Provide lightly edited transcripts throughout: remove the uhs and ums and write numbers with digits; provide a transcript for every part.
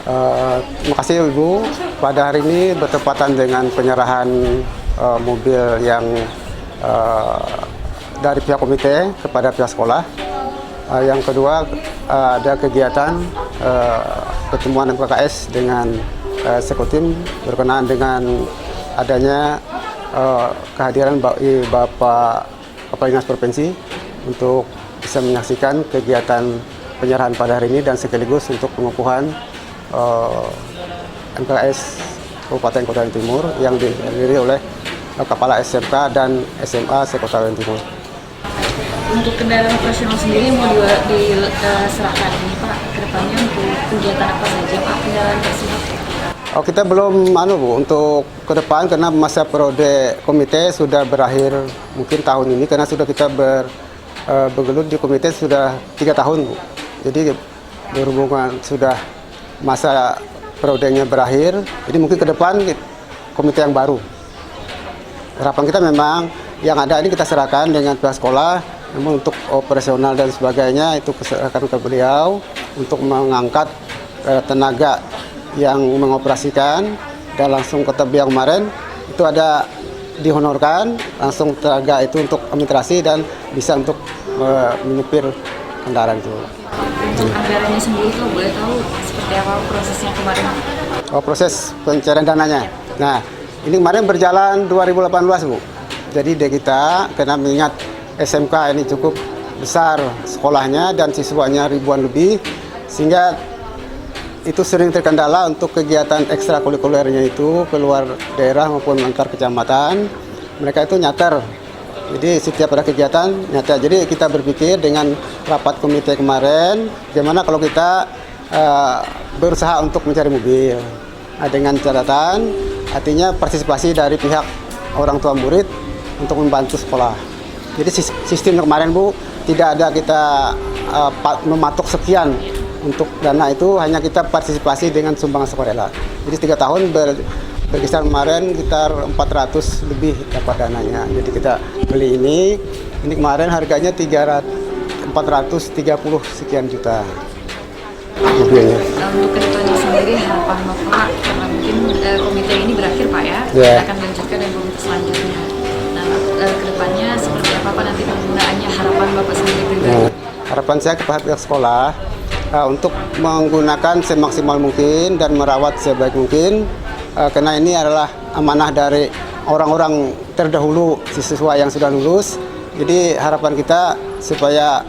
Terima kasih Ibu. Pada hari ini bertepatan dengan penyerahan mobil yang dari pihak komite kepada pihak sekolah. Yang kedua ada kegiatan pertemuan MKKS dengan Sekotim berkenaan dengan adanya kehadiran Bapak Kepala Dinas Provinsi untuk bisa menyaksikan kegiatan penyerahan pada hari ini dan sekaligus untuk pengukuhan MKS Kabupaten Kota Timur yang dihadiri oleh Kepala SMK dan SMA Sekota Timur. Untuk kendaraan operasional sendiri mau diserahkan ini Pak, kedepannya untuk kegiatan apa saja Pak kendaraan tersebut? Kita belum Bu, untuk ke depan karena masa periode komite sudah berakhir mungkin tahun ini karena sudah kita bergelut di komite sudah 3 tahun Bu. Jadi berhubungan sudah masa periodenya berakhir, jadi mungkin ke depan komite yang baru. Harapan kita memang yang ada ini kita serahkan dengan pihak sekolah, namun untuk operasional dan sebagainya itu serahkan ke beliau untuk mengangkat tenaga yang mengoperasikan dan langsung ke yang kemarin itu ada dihonorkan langsung tenaga itu untuk administrasi dan bisa untuk menyupir kendaraan itu. Untuk anggarannya sendiri kalau boleh tahu seperti apa prosesnya kemarin? Proses pencairan dananya. Nah, ini kemarin berjalan 2018 Bu. Jadi kita karena mengingat SMK ini cukup besar sekolahnya dan siswanya ribuan lebih, sehingga itu sering terkendala untuk kegiatan ekstrakurikulernya itu keluar daerah maupun antar kecamatan. Mereka itu nyater. Jadi setiap ada kegiatan nyata. Jadi kita berpikir dengan rapat komite kemarin, bagaimana kalau kita berusaha untuk mencari mobil. Dengan catatan, artinya partisipasi dari pihak orang tua murid untuk membantu sekolah. Jadi sistem kemarin Bu, tidak ada kita mematok sekian untuk dana itu, hanya kita partisipasi dengan sumbangan sukarela. Jadi 3 tahun berkisar kemarin sekitar 400 lebih dapat dananya. Jadi kita beli ini kemarin harganya 430 sekian juta mobilnya. Untuk kedepannya sendiri harapan Bapak, karena mungkin komite ini berakhir Pak ya, kita akan melanjutkan dengan komite selanjutnya. Nah, kedepannya seperti apa Pak nanti penggunaannya, harapan Bapak sendiri pribadi? Harapan saya kepada pihak sekolah untuk menggunakan semaksimal mungkin dan merawat sebaik mungkin. Karena ini adalah amanah dari orang-orang terdahulu siswa yang sudah lulus. Jadi harapan kita supaya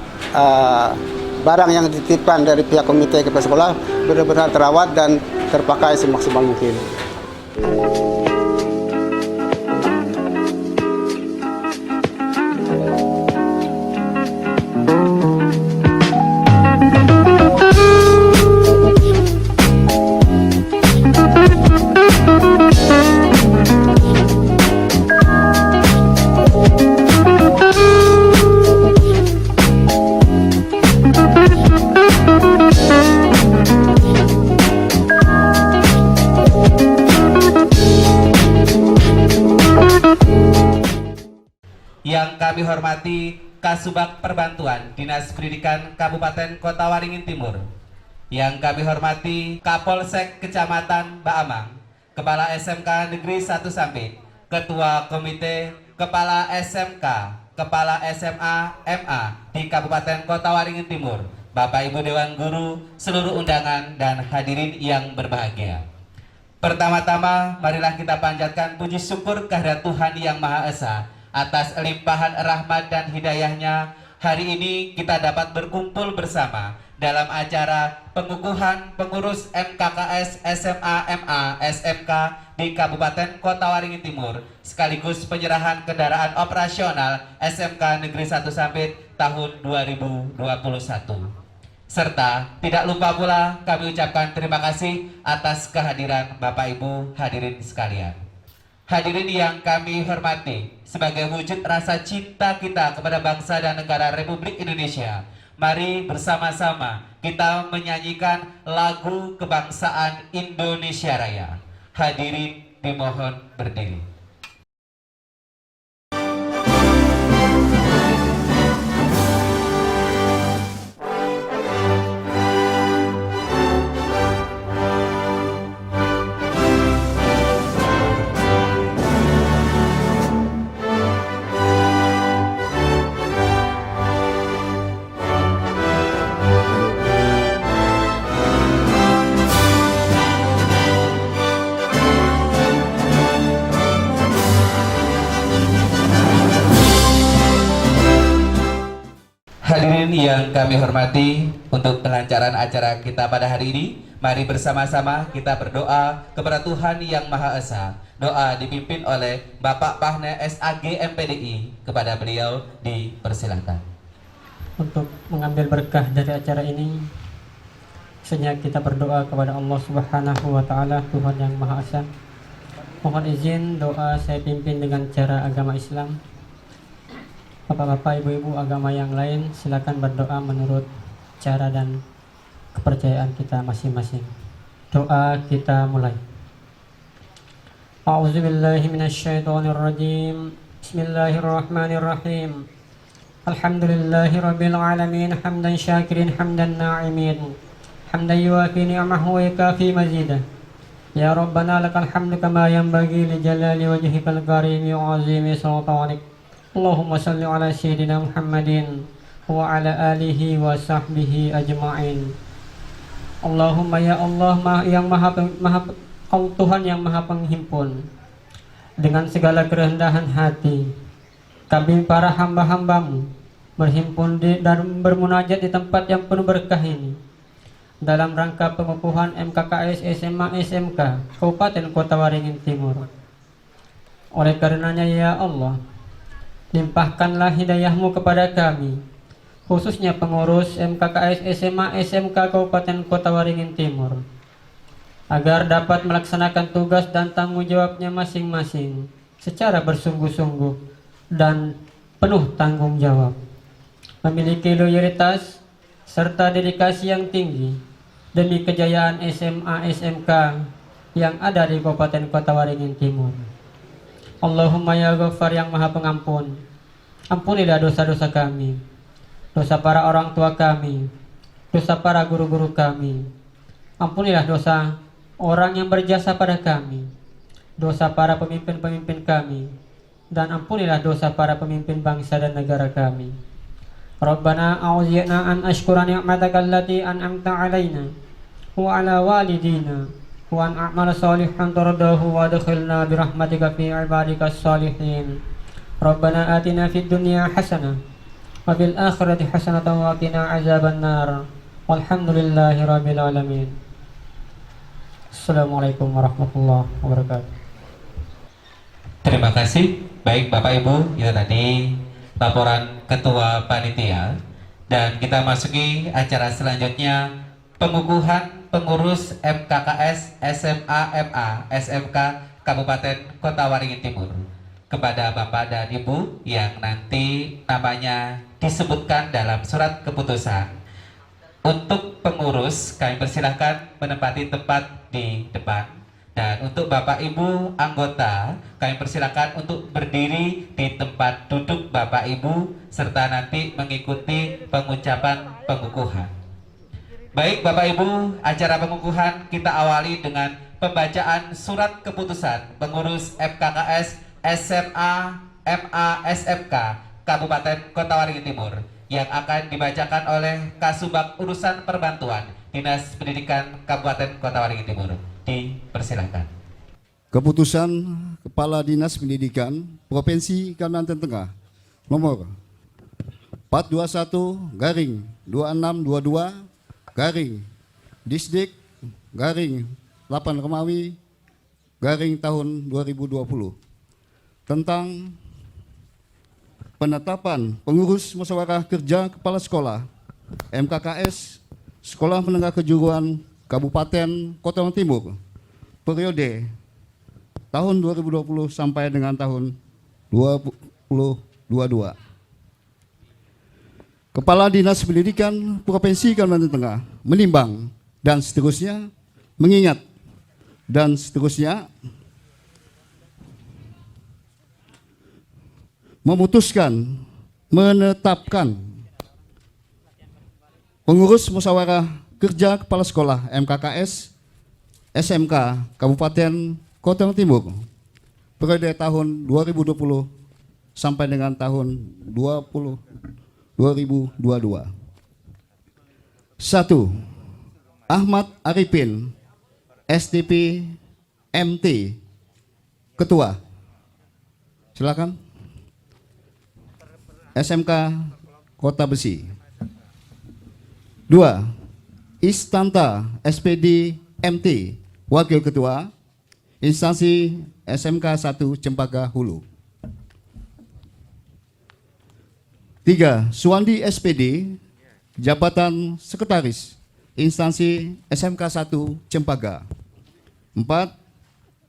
barang yang dititipkan dari pihak komite ke sekolah benar-benar terawat dan terpakai semaksimal mungkin. Yang kami hormati Kasubag Perbantuan Dinas Pendidikan Kabupaten Kota Waringin Timur. Yang kami hormati Kapolsek Kecamatan Baamang, Kepala SMK Negeri 1 Sampit, Ketua Komite, Kepala SMK, Kepala SMA MA di Kabupaten Kota Waringin Timur, Bapak Ibu Dewan Guru, seluruh undangan dan hadirin yang berbahagia. Pertama-tama marilah kita panjatkan puji syukur kehadirat Tuhan Yang Maha Esa atas limpahan rahmat dan hidayahnya. Hari ini kita dapat berkumpul bersama dalam acara pengukuhan pengurus MKKS SMA MA SMK di Kabupaten Kota Waringin Timur, sekaligus penyerahan kendaraan operasional SMK Negeri 1 Sampit tahun 2021. Serta tidak lupa pula kami ucapkan terima kasih atas kehadiran Bapak Ibu hadirin sekalian. Hadirin yang kami hormati, sebagai wujud rasa cinta kita kepada bangsa dan negara Republik Indonesia, mari bersama-sama kita menyanyikan lagu kebangsaan Indonesia Raya. Hadirin dimohon berdiri. yang kami hormati, untuk kelancaran acara kita pada hari ini, mari bersama-sama kita berdoa kepada Tuhan Yang Maha Esa. Doa dipimpin oleh Bapak Pahne SAG MPDI. Kepada beliau dipersilakan. Untuk mengambil berkah dari acara ini, sejenak kita berdoa kepada Allah Subhanahu wa Ta'ala, Tuhan Yang Maha Esa. Mohon izin doa saya pimpin dengan cara agama Islam. Bapak-bapak, ibu-ibu agama yang lain, silakan berdoa menurut cara dan kepercayaan kita masing-masing. Doa kita mulai. A'udzubillahi minasyaitonirrajim. Bismillahirrahmanirrahim. Alhamdulillahi rabbil alamin, hamdan syakirin hamdan na'imin, hamdan yuwafi ni'amahu wa yukafi mazidah. Ya Rabbana lakal hamdu kama yanbaghi li jalali wajhikal karimi wa azimi sultanik. Allahumma salli ala sayyidina Muhammadin wa ala alihi wa sahbihi ajma'in. Allahumma ya Allah, Tuhan yang maha penghimpun, dengan segala kerendahan hati kami para hamba-hambamu berhimpun dan bermunajat di tempat yang penuh berkah ini dalam rangka pengukuhan MKKS SMA SMK Kabupaten Kota Waringin Timur. Oleh karenanya ya Allah, limpahkanlah hidayahmu kepada kami, khususnya pengurus MKKS SMA SMK Kabupaten Kota Waringin Timur, agar dapat melaksanakan tugas dan tanggung jawabnya masing-masing secara bersungguh-sungguh dan penuh tanggung jawab, memiliki loyalitas serta dedikasi yang tinggi demi kejayaan SMA SMK yang ada di Kabupaten Kota Waringin Timur. Allahumma ya Ghaffar yang maha pengampun, ampunilah dosa-dosa kami, dosa para orang tua kami, dosa para guru-guru kami. Ampunilah dosa orang yang berjasa pada kami, dosa para pemimpin-pemimpin kami, dan ampunilah dosa para pemimpin bangsa dan negara kami. Rabbana a'udzina an ashkura ni'mataka allati an'amta 'alaina wa 'ala walidina wa an a'mala salihan tardahu wa adkhilna bi rahmatika fi 'ibadikas salihin. Rabbana atina fid dunya hasanah wa fil akhirati hasanatan wa qina 'adzaban nar. Walhamdulillahi rabbil alamin. Assalamualaikum warahmatullahi wabarakatuh. Terima kasih. Baik Bapak Ibu, itu tadi laporan Ketua Panitia, dan kita masuki acara selanjutnya, pengukuhan pengurus MKKS SMA MA SMK Kabupaten Kota Waringin Timur. Kepada Bapak dan Ibu yang nanti namanya disebutkan dalam surat keputusan, untuk pengurus kami persilahkan menempati tempat di depan, dan untuk Bapak Ibu anggota kami persilahkan untuk berdiri di tempat duduk Bapak Ibu serta nanti mengikuti pengucapan pengukuhan. Baik Bapak Ibu, acara pengukuhan kita awali dengan pembacaan surat keputusan pengurus MKKS SMA MA SMK Kabupaten Kota Waringin Timur yang akan dibacakan oleh Kasubag Urusan Perbantuan Dinas Pendidikan Kabupaten Kota Waringin Timur. Dipersilakan. Keputusan Kepala Dinas Pendidikan Provinsi Kalimantan Tengah nomor 421/2622 Disdik 8 Romawi tahun 2020 tentang penetapan pengurus musyawarah kerja kepala sekolah MKKS Sekolah Menengah Kejuruan Kabupaten Kota Waringin Timur periode tahun 2020 sampai dengan tahun 2022. Kepala Dinas Pendidikan Provinsi Kalimantan Tengah menimbang dan seterusnya, mengingat dan seterusnya, memutuskan menetapkan pengurus musyawarah kerja kepala sekolah MKKS SMK Kabupaten Kota Waringin Timur periode tahun 2020 sampai dengan tahun 2022. 1. Ahmad Arifin, STP MT, Ketua. Silakan. SMK Kota Besi. 2. Istanta SPD MT, Wakil Ketua, Instansi SMK 1 Cempaka Hulu. 3. Suwandi SPD, Jabatan Sekretaris, Instansi SMK 1 Cempaka. 4.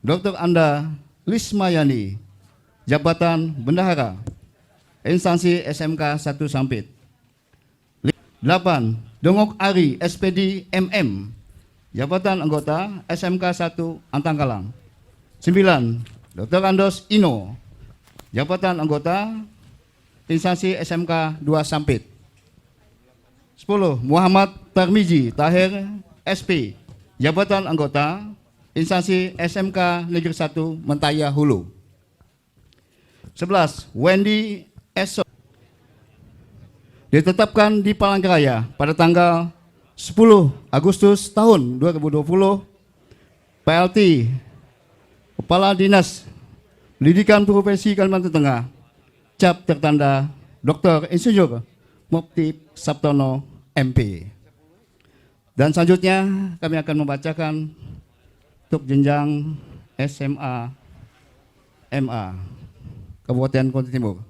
Dr. Anda Lismayani, Jabatan Bendahara, Instansi SMK 1 Sampit. 8. Dongok Ari SPD MM, Jabatan Anggota SMK 1 Antangkalang. 9. Dr. Andos Ino, Jabatan Anggota Instansi SMK 2 Sampit. 10. Muhammad Tarmizi Tahir SP, Jabatan Anggota Instansi SMK Negeri 1 Mentaya Hulu. 11. Wendy Eso, ditetapkan di Palangkaraya pada tanggal 10 Agustus tahun 2020, PLT Kepala Dinas Pendidikan Provinsi Kalimantan Tengah, cap tertanda Dr. Insinyur Mukti Sabtono MP. Dan selanjutnya kami akan membacakan untuk jenjang SMA MA Kabupaten Kota Timur.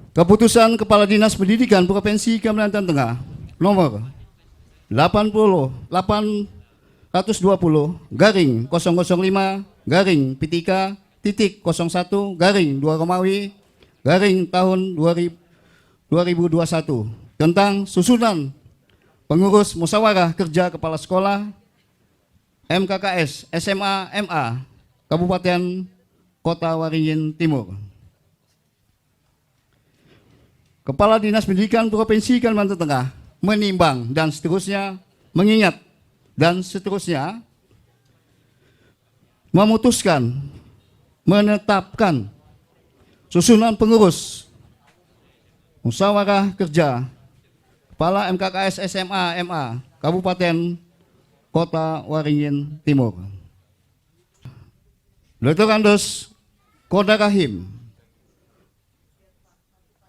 Keputusan Kepala Dinas Pendidikan Provinsi Kalimantan Tengah nomor 880-801-01-2 tentang susunan pengurus musyawarah kerja kepala sekolah MKKS SMA MA Kabupaten Kota Waringin Timur. Kepala Dinas Pendidikan Provinsi Kalimantan Tengah menimbang dan seterusnya, mengingat dan seterusnya, memutuskan, menetapkan susunan pengurus musyawarah kerja kepala MKKS SMA MA Kabupaten Kota Waringin Timur. Dr. Andos Koda Rahim,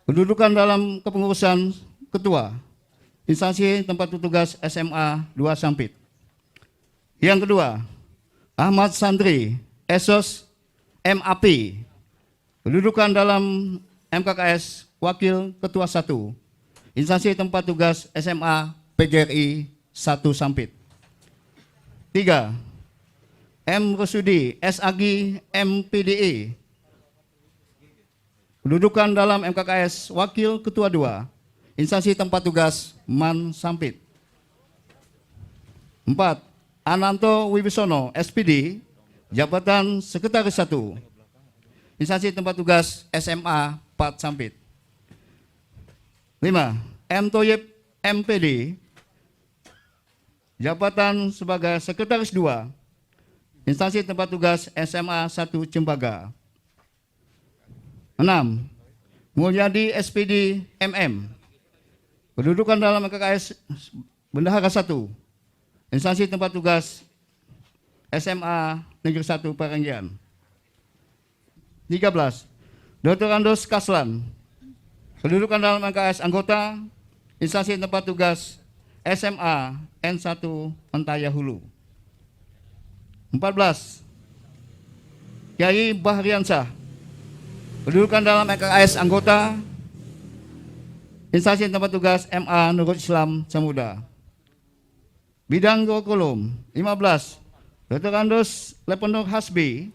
kedudukan dalam kepengurusan Ketua Instansi Tempat Tugas SMA 2 Sampit. Yang kedua, Ahmad Sandri Esos MAP, kedudukan dalam MKKS Wakil Ketua 1 Instansi Tempat Tugas SMA PGRI 1 Sampit. 3. M. Rusudi SAG MPDE, kedudukan dalam MKKS Wakil Ketua 2 Instansi Tempat Tugas MAN Sampit. 4. Ananto Wibisono SPD, Jabatan Sekretaris 1 Instansi Tempat Tugas SMA 4 Sampit. 5. M. Toyib MPD, Jabatan sebagai Sekretaris 2 Instansi Tempat Tugas SMA 1 Cempaka. 6. Mulyadi SPD MM, kedudukan dalam MKKS Bendahara 1 Instansi Tempat Tugas SMA Negeri 1 Parenggian. 13. Dr. Andos Kaslan, kedudukan dalam MKKS Anggota Instansi Tempat Tugas SMA N1 Mentaya Hulu. 14. Kiai Bahriansyah, kedudukan dalam MKKS Anggota Instansi Tempat Tugas MA Nurul Islam Samuda. Bidang kurikulum. 15. Dr. Andos Leponor Hasbi,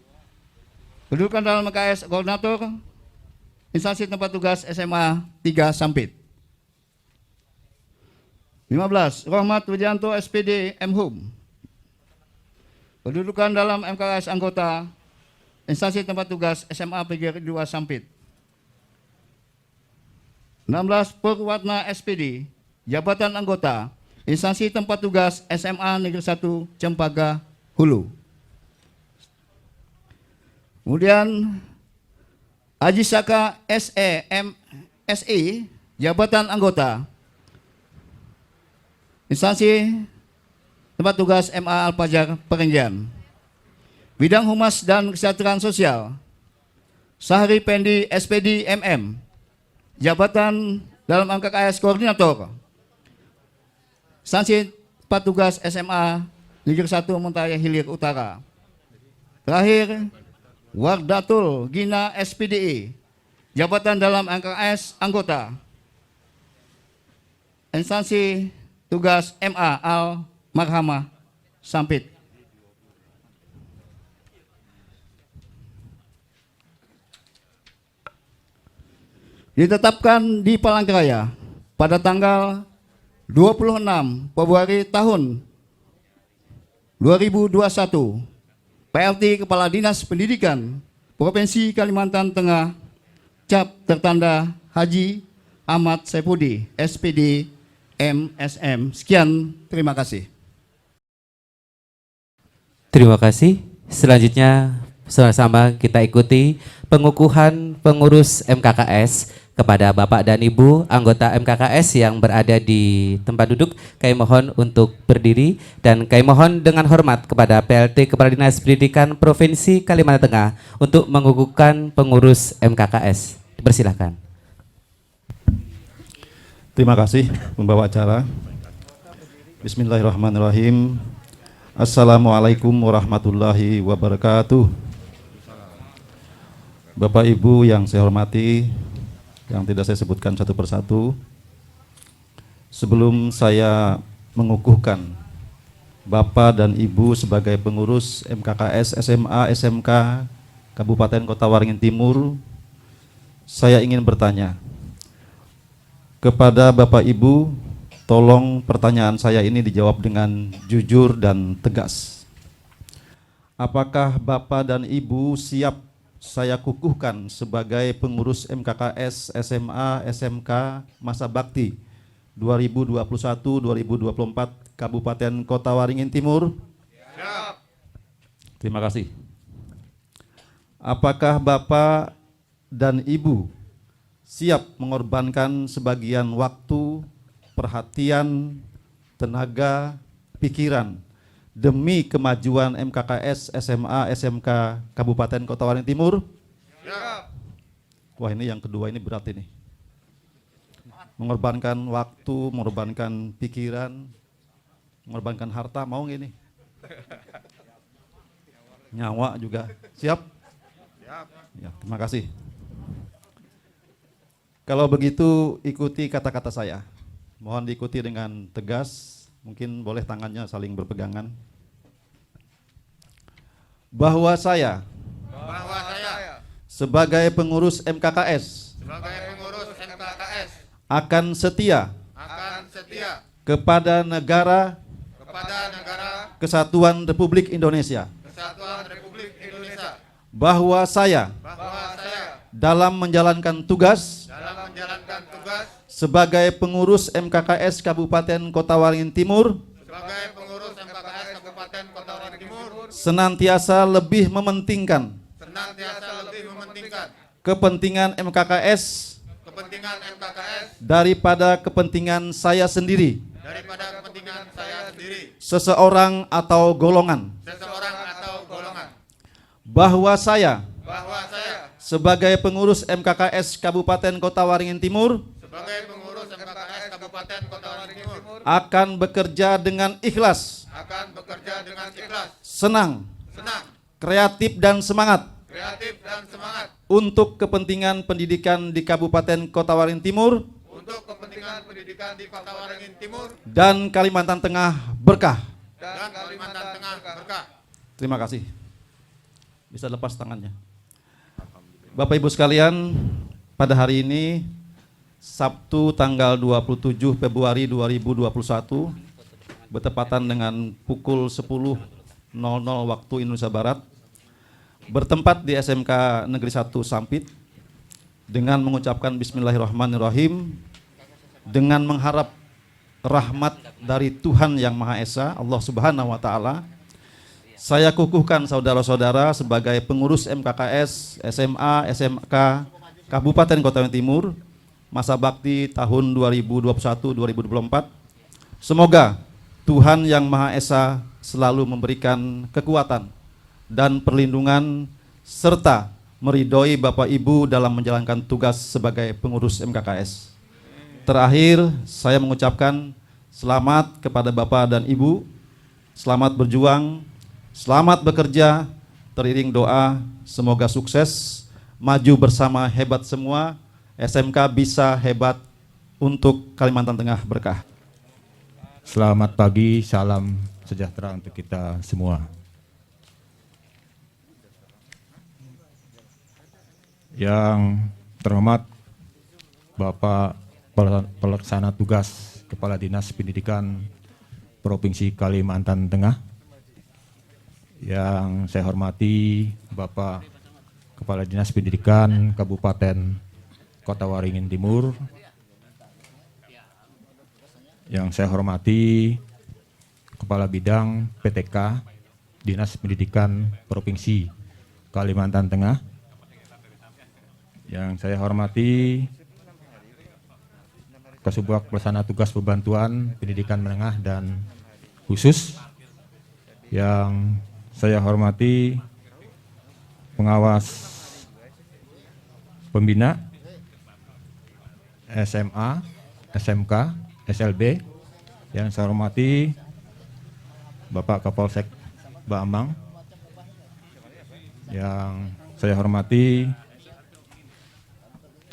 kedudukan dalam MKKS Koordinator Instansi Tempat Tugas SMA 3 Sampit. 15. Rahmat Wijanto SPD MHUM, kedudukan dalam MKKS Anggota Instansi Tempat Tugas SMA PGRI 2 Sampit. 16. Purwatna SPD, Jabatan Anggota Instansi Tempat Tugas SMA Negeri 1 Cempaka Hulu. Kemudian Haji Saka SE, Jabatan Anggota Instansi Tempat Tugas MA Al-Fajar Perenggian. Bidang Humas dan Kesejahteraan Sosial, Sahri Pendi SPD MM, Jabatan dalam MKKS Koordinator instansi petugas SMA Negeri 1 Muntaria Hilir Utara. Terakhir, Wardatul Gina SPDE, jabatan dalam MKKS anggota. Instansi tugas MA Al Marhamah Sampit. Ditetapkan di Palangkaraya pada tanggal 26 Februari tahun 2021, PLT Kepala Dinas Pendidikan Provinsi Kalimantan Tengah cap tertanda Haji Ahmad Saipudi, SPD, MSM. Sekian, terima kasih. Terima kasih. Selanjutnya sama-sama kita ikuti pengukuhan pengurus MKKS kepada Bapak dan Ibu anggota MKKS yang berada di tempat duduk. Kami mohon untuk berdiri dan kami mohon dengan hormat kepada PLT Kepala Dinas Pendidikan Provinsi Kalimantan Tengah untuk mengukuhkan pengurus MKKS. Dipersilahkan. Terima kasih pembawa acara. Bismillahirrahmanirrahim. Assalamualaikum warahmatullahi wabarakatuh. Bapak Ibu yang saya hormati, yang tidak saya sebutkan satu persatu, sebelum saya mengukuhkan Bapak dan Ibu sebagai pengurus MKKS SMA SMK Kabupaten Kota Waringin Timur, saya ingin bertanya kepada Bapak Ibu, tolong pertanyaan saya ini dijawab dengan jujur dan tegas. Apakah Bapak dan Ibu siap saya kukuhkan sebagai pengurus MKKS SMA SMK Masa Bakti 2021-2024 Kabupaten Kota Waringin Timur? Siap. Terima kasih. Apakah Bapak dan Ibu siap mengorbankan sebagian waktu, perhatian, tenaga, pikiran demi kemajuan MKKS SMA SMK Kabupaten Kota Waringin Timur? Ya. Wah, ini yang kedua ini berat ini. Mengorbankan waktu, mengorbankan pikiran, mengorbankan harta, mau nggak ini? Nyawa juga. Siap? Siap. Ya, terima kasih. Kalau begitu ikuti kata-kata saya. Mohon diikuti dengan tegas. Mungkin boleh tangannya saling berpegangan. Bahwa saya sebagai pengurus MKKS akan setia kepada negara Kesatuan Republik Indonesia. Bahwa saya dalam menjalankan tugas sebagai pengurus MKKS Kabupaten Kota Waringin Timur, senantiasa lebih mementingkan kepentingan MKKS daripada kepentingan saya sendiri, seseorang atau golongan. Bahwa saya sebagai pengurus MKKS Kabupaten Kota Waringin Timur akan bekerja dengan ikhlas, senang, kreatif dan semangat untuk kepentingan pendidikan di Kabupaten Kota Waringin Timur dan Kalimantan Tengah berkah. Terima kasih. Bisa lepas tangannya. Bapak Ibu sekalian, pada hari ini Sabtu tanggal 27 Februari 2021 bertepatan dengan pukul 10.00 waktu Indonesia Barat, bertempat di SMK Negeri 1 Sampit dengan mengucapkan Bismillahirrahmanirrahim, dengan mengharap rahmat dari Tuhan Yang Maha Esa, Allah Subhanahu wa Ta'ala. Saya kukuhkan saudara-saudara sebagai pengurus MKKS SMA SMK Kabupaten Kota Waringin Timur Masa Bakti tahun 2021-2024. Semoga Tuhan Yang Maha Esa selalu memberikan kekuatan dan perlindungan serta meridhoi Bapak Ibu dalam menjalankan tugas sebagai pengurus MKKS. Terakhir, saya mengucapkan Selamat kepada Bapak dan Ibu, selamat berjuang, selamat bekerja, teriring doa, semoga sukses, maju bersama hebat semua, SMK bisa hebat untuk Kalimantan Tengah berkah. Selamat pagi, salam sejahtera untuk kita semua. Yang terhormat Bapak Pelaksana Tugas Kepala Dinas Pendidikan Provinsi Kalimantan Tengah, yang saya hormati Bapak Kepala Dinas Pendidikan Kabupaten Kota Waringin Timur, yang saya hormati Kepala Bidang PTK Dinas Pendidikan Provinsi Kalimantan Tengah, yang saya hormati Kasubag Pelaksana Tugas Pembantuan Pendidikan Menengah dan Khusus, yang saya hormati pengawas pembina SMA, SMK, SLB, yang saya hormati Bapak Kapolsek Ba'amang, yang saya hormati,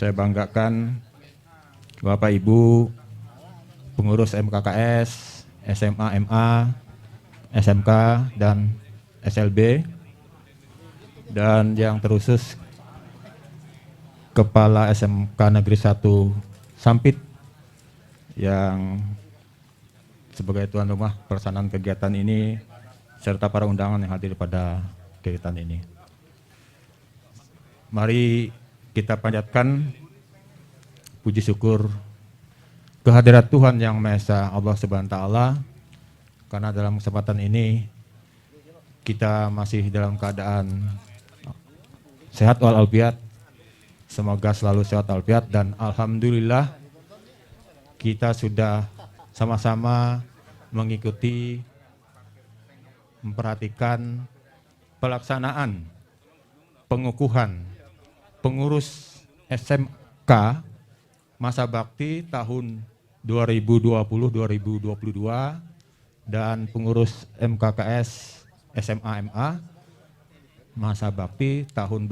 saya banggakan Bapak Ibu pengurus MKKS, SMA, MA, SMK, dan SLB, dan yang terkhusus Kepala SMK Negeri 1 Sampit yang sebagai tuan rumah pelaksanaan kegiatan ini serta para undangan yang hadir pada kegiatan ini. Mari kita panjatkan puji syukur kehadirat Tuhan Yang Maha Esa, Allah Subhanahu wa Ta'ala, karena dalam kesempatan ini kita masih dalam keadaan sehat walafiat. Semoga selalu sehat walafiat, dan alhamdulillah kita sudah sama-sama mengikuti, memperhatikan pelaksanaan pengukuhan pengurus SMK masa bakti tahun 2020-2022 dan pengurus MKKS SMA MA masa bakti tahun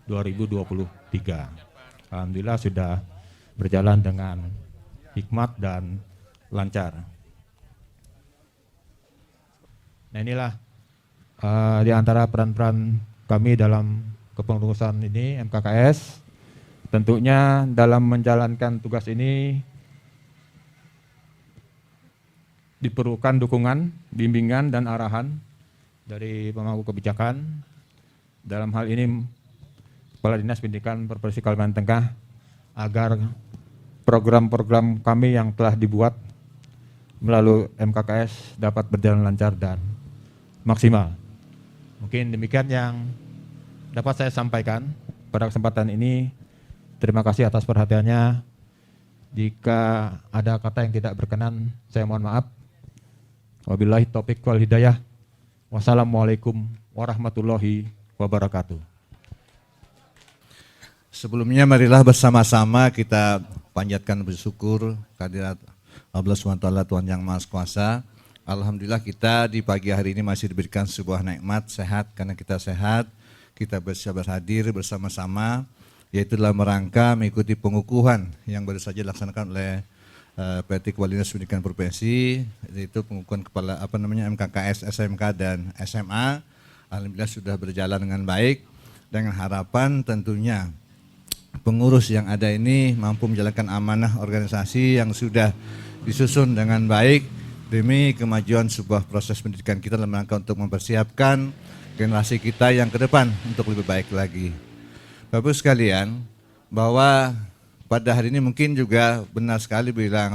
2021-2023. Alhamdulillah sudah berjalan dengan hikmat dan lancar. Nah, inilah di antara peran-peran kami dalam kepengurusan ini MKKS. Tentunya dalam menjalankan tugas ini diperlukan dukungan, bimbingan, dan arahan dari pemangku kebijakan. Dalam hal ini Kepala Dinas Pendidikan Provinsi Kalimantan Tengah, agar program-program kami yang telah dibuat melalui MKKS dapat berjalan lancar dan maksimal. Mungkin demikian yang dapat saya sampaikan pada kesempatan ini. Terima kasih atas perhatiannya. Jika ada kata yang tidak berkenan, saya mohon maaf. Wabillahi taufiq wal hidayah. Wassalamualaikum warahmatullahi wabarakatuh. Sebelumnya marilah bersama-sama kita panjatkan bersyukur kehadirat Allah SWT, Tuhan Yang Maha Kuasa. Alhamdulillah kita di pagi hari ini masih diberikan sebuah nikmat sehat. Karena kita sehat, kita bisa berhadir bersama-sama, yaitu dalam rangka mengikuti pengukuhan yang baru saja dilaksanakan oleh PT Kepala Dinas Pendidikan Provinsi, yaitu pengukuhan kepala MKKS, SMK, dan SMA. Alhamdulillah sudah berjalan dengan baik, dengan harapan tentunya pengurus yang ada ini mampu menjalankan amanah organisasi yang sudah disusun dengan baik demi kemajuan sebuah proses pendidikan kita dalam rangka untuk mempersiapkan generasi kita yang ke depan untuk lebih baik lagi. Bapak sekalian, bahwa pada hari ini mungkin juga benar sekali bilang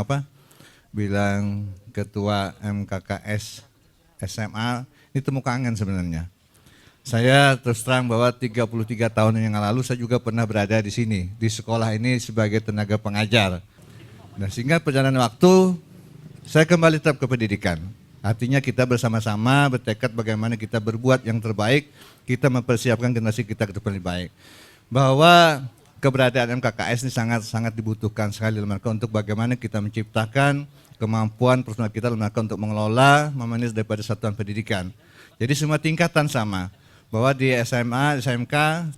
Ketua MKKS SMA, ini temu kangen sebenarnya. Saya terus terang bahwa 33 tahun yang lalu saya juga pernah berada di sini, di sekolah ini sebagai tenaga pengajar. Nah, sehingga perjalanan waktu saya kembali tetap ke pendidikan. Artinya kita bersama-sama bertekad bagaimana kita berbuat yang terbaik, kita mempersiapkan generasi kita ke depan lebih baik. Bahwa keberadaan MKKS ini sangat dibutuhkan sekali dalam rangka untuk bagaimana kita menciptakan kemampuan personal kita dalam rangka untuk mengelola, memanage daripada satuan pendidikan. Jadi semua tingkatan sama, bahwa di SMA, SMK,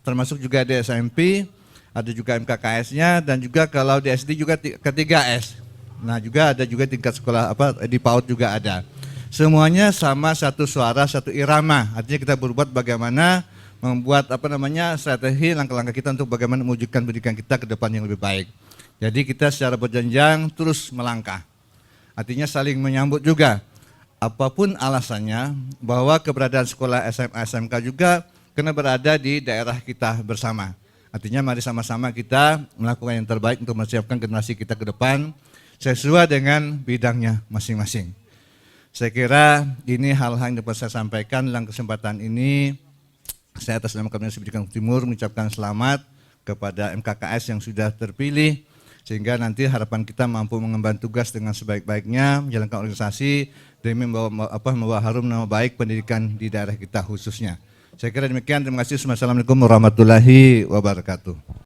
termasuk juga di SMP, ada juga MKKS-nya, dan juga kalau di SD juga ke-3S. Nah juga ada juga tingkat sekolah di PAUD juga ada. Semuanya sama, satu suara, satu irama. Artinya kita berbuat bagaimana membuat strategi langkah-langkah kita untuk bagaimana mewujudkan pendidikan kita ke depan yang lebih baik. Jadi kita secara berjenjang terus melangkah. Artinya saling menyambut juga. Apapun alasannya, bahwa keberadaan sekolah SMA SMK juga kena berada di daerah kita bersama. Artinya mari sama-sama kita melakukan yang terbaik untuk mempersiapkan generasi kita ke depan sesuai dengan bidangnya masing-masing. Saya kira ini hal-hal yang dapat saya sampaikan dalam kesempatan ini. Saya atas nama Kabupaten Pendidikan Timur mengucapkan selamat kepada MKKS yang sudah terpilih, sehingga nanti harapan kita mampu mengemban tugas dengan sebaik-baiknya, menjalankan organisasi demi membawa harum nama baik pendidikan di daerah kita khususnya. Saya kira demikian, terima kasih. Assalamualaikum warahmatullahi wabarakatuh.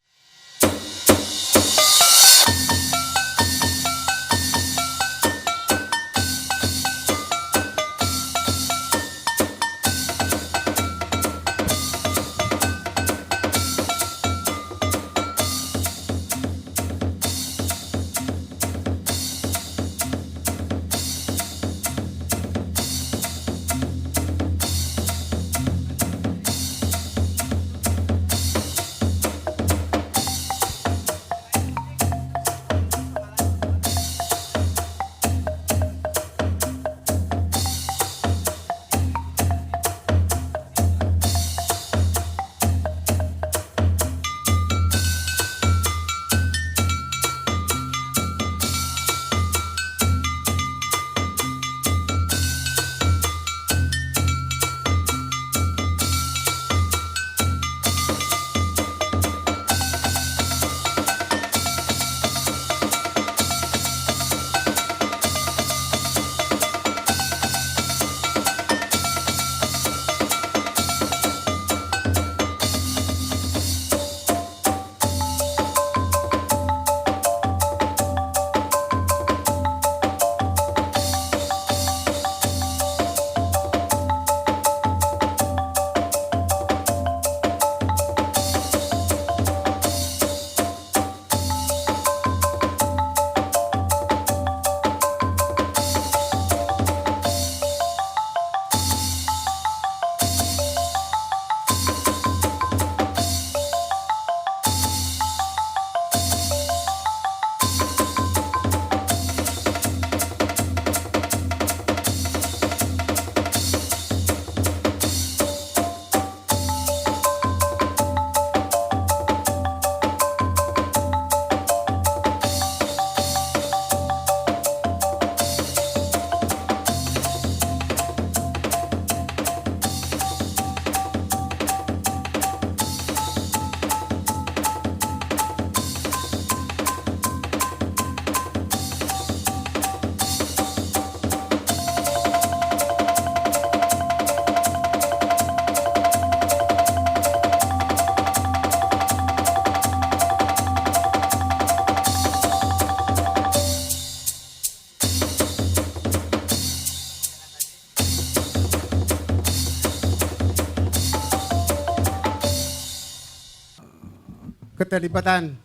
Keterlibatan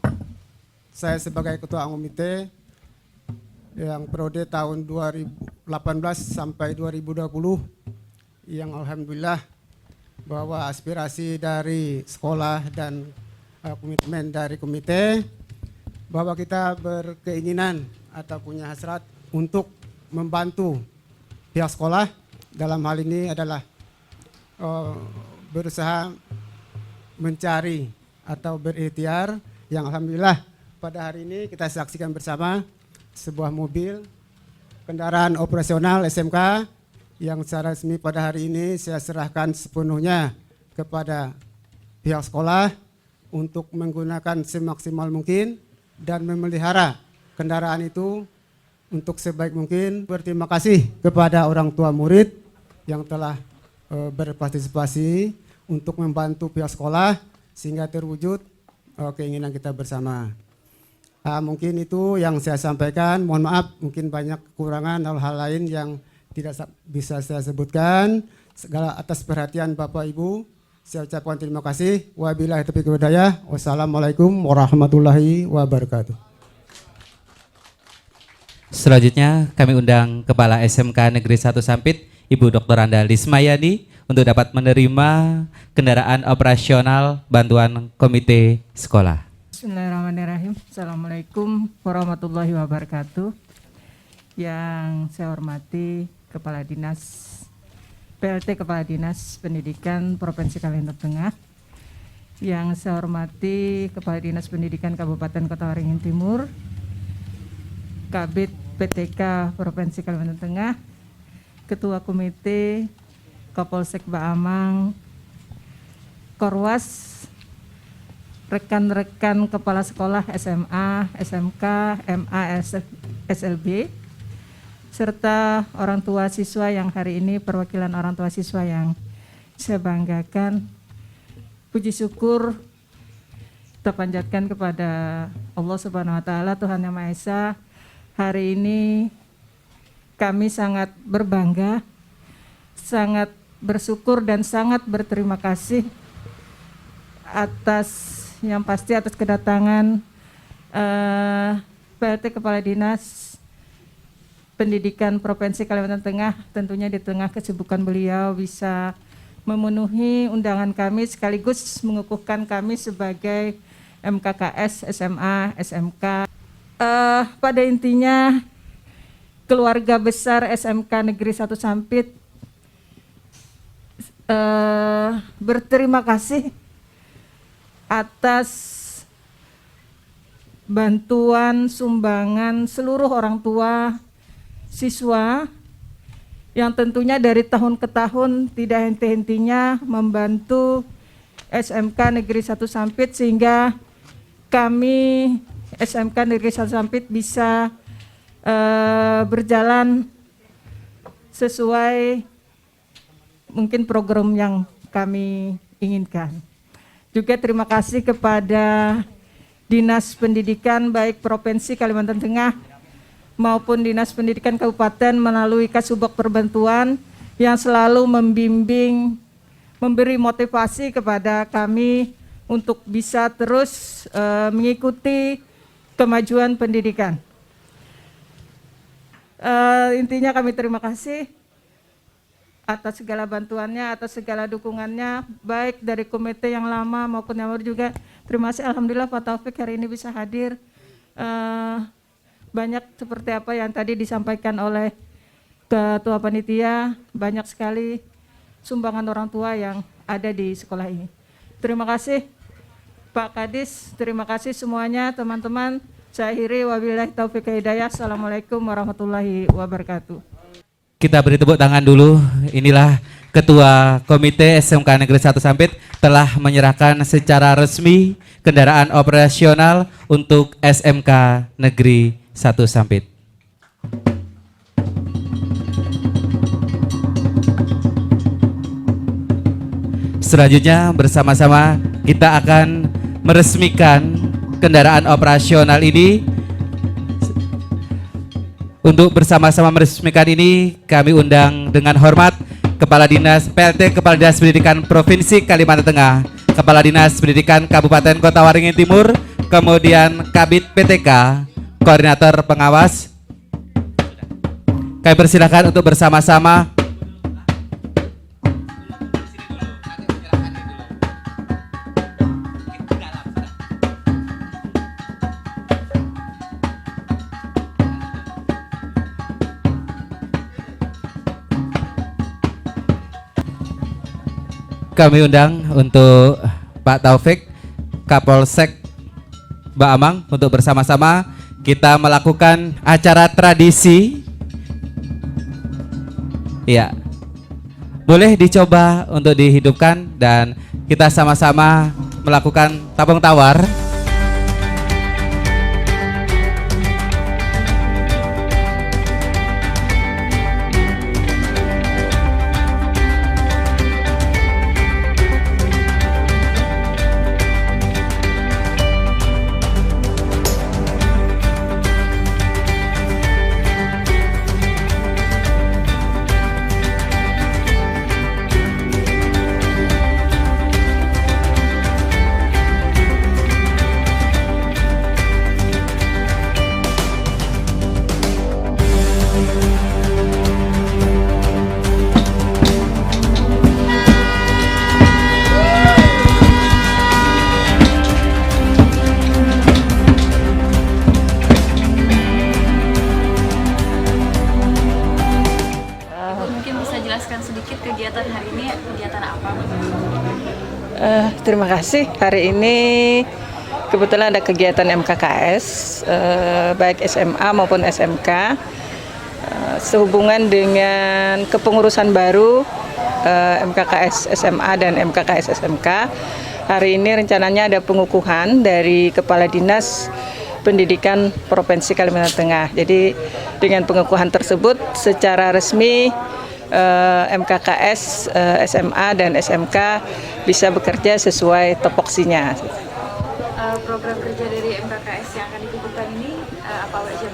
saya sebagai Ketua Komite yang periode tahun 2018 sampai 2020, yang alhamdulillah bahwa aspirasi dari sekolah dan komitmen dari komite bahwa kita berkeinginan atau punya hasrat untuk membantu pihak sekolah dalam hal ini adalah berusaha mencari atau berikhtiar, yang alhamdulillah pada hari ini kita saksikan bersama sebuah mobil kendaraan operasional SMK yang secara resmi pada hari ini saya serahkan sepenuhnya kepada pihak sekolah untuk menggunakan semaksimal mungkin dan memelihara kendaraan itu untuk sebaik mungkin. Berterima kasih kepada orang tua murid yang telah berpartisipasi untuk membantu pihak sekolah sehingga terwujud keinginan kita bersama. Mungkin itu yang saya sampaikan. Mohon maaf, mungkin banyak kekurangan hal-hal lain yang tidak bisa saya sebutkan. Segala atas perhatian Bapak Ibu, saya ucapkan terima kasih. Wabillahi taufiq wal hidayah. Wassalamualaikum warahmatullahi wabarakatuh. Selanjutnya kami undang Kepala SMK Negeri 1 Sampit, Ibu Dr. Anda Lismayani, untuk dapat menerima kendaraan operasional bantuan komite sekolah. Bismillahirrahmanirrahim. Assalamualaikum warahmatullahi wabarakatuh. Yang saya hormati Kepala Dinas PLT Kepala Dinas Pendidikan Provinsi Kalimantan Tengah. Yang saya hormati Kepala Dinas Pendidikan Kabupaten Kota Waringin Timur, Kabid PTK Provinsi Kalimantan Tengah, Ketua Komite Kapolsek Baamang, Korwas, rekan-rekan kepala sekolah SMA, SMK, MA, SLB, serta orang tua siswa yang hari ini perwakilan orang tua siswa yang saya banggakan. Puji syukur kita panjatkan kepada Allah Subhanahu wa taala, Tuhan Yang Maha Esa. Hari ini kami sangat berbangga, sangat bersyukur dan sangat berterima kasih atas yang pasti atas kedatangan PLT Kepala Dinas Pendidikan Provinsi Kalimantan Tengah. Tentunya di tengah kesibukan beliau bisa memenuhi undangan kami sekaligus mengukuhkan kami sebagai MKKS, SMA, SMK. Pada intinya keluarga besar SMK Negeri 1 Sampit berterima kasih atas bantuan sumbangan seluruh orang tua siswa yang tentunya dari tahun ke tahun tidak henti-hentinya membantu SMK Negeri 1 Sampit, sehingga kami SMK Negeri 1 Sampit bisa berjalan sesuai mungkin program yang kami inginkan. Juga terima kasih kepada Dinas Pendidikan baik Provinsi Kalimantan Tengah maupun Dinas Pendidikan Kabupaten melalui Kasubag Perbantuan yang selalu membimbing, memberi motivasi kepada kami untuk bisa terus mengikuti kemajuan pendidikan. Intinya kami terima kasih atas segala bantuannya, atas segala dukungannya, baik dari komite yang lama maupun yang baru juga. Terima kasih, alhamdulillah Pak Taufik hari ini bisa hadir. Banyak seperti apa yang tadi disampaikan oleh Ketua Panitia, banyak sekali sumbangan orang tua yang ada di sekolah ini. Terima kasih Pak Kadis, terima kasih semuanya teman-teman. Saya akhiri, wabillahi taufiq wal hidayah. Assalamualaikum warahmatullahi wabarakatuh. Kita beri tepuk tangan dulu. Inilah Ketua Komite SMK Negeri 1 Sampit telah menyerahkan secara resmi kendaraan operasional untuk SMK Negeri 1 Sampit. Selanjutnya bersama-sama kita akan meresmikan kendaraan operasional ini. Untuk bersama-sama meresmikan ini, kami undang dengan hormat Kepala Dinas PLT Kepala Dinas Pendidikan Provinsi Kalimantan Tengah, Kepala Dinas Pendidikan Kabupaten Kota Waringin Timur, kemudian Kabid PTK, Koordinator Pengawas. Kami persilakan untuk bersama-sama kami undang untuk Pak Taufik, Kapolsek Baamang, untuk bersama-sama kita melakukan acara tradisi. Ya, boleh dicoba untuk dihidupkan dan kita sama-sama melakukan tabung tawar. menjelaskan sedikit kegiatan hari ini, kegiatan apa? Terima kasih. Hari ini kebetulan ada kegiatan MKKS, baik SMA maupun SMK, sehubungan dengan kepengurusan baru MKKS SMA dan MKKS SMK. Hari ini rencananya ada pengukuhan dari Kepala Dinas Pendidikan Provinsi Kalimantan Tengah. Jadi dengan pengukuhan tersebut secara resmi MKKS SMA dan SMK bisa bekerja sesuai topoksinya. Program kerja dari MKKS yang akan dikukuhkan ini apa saja?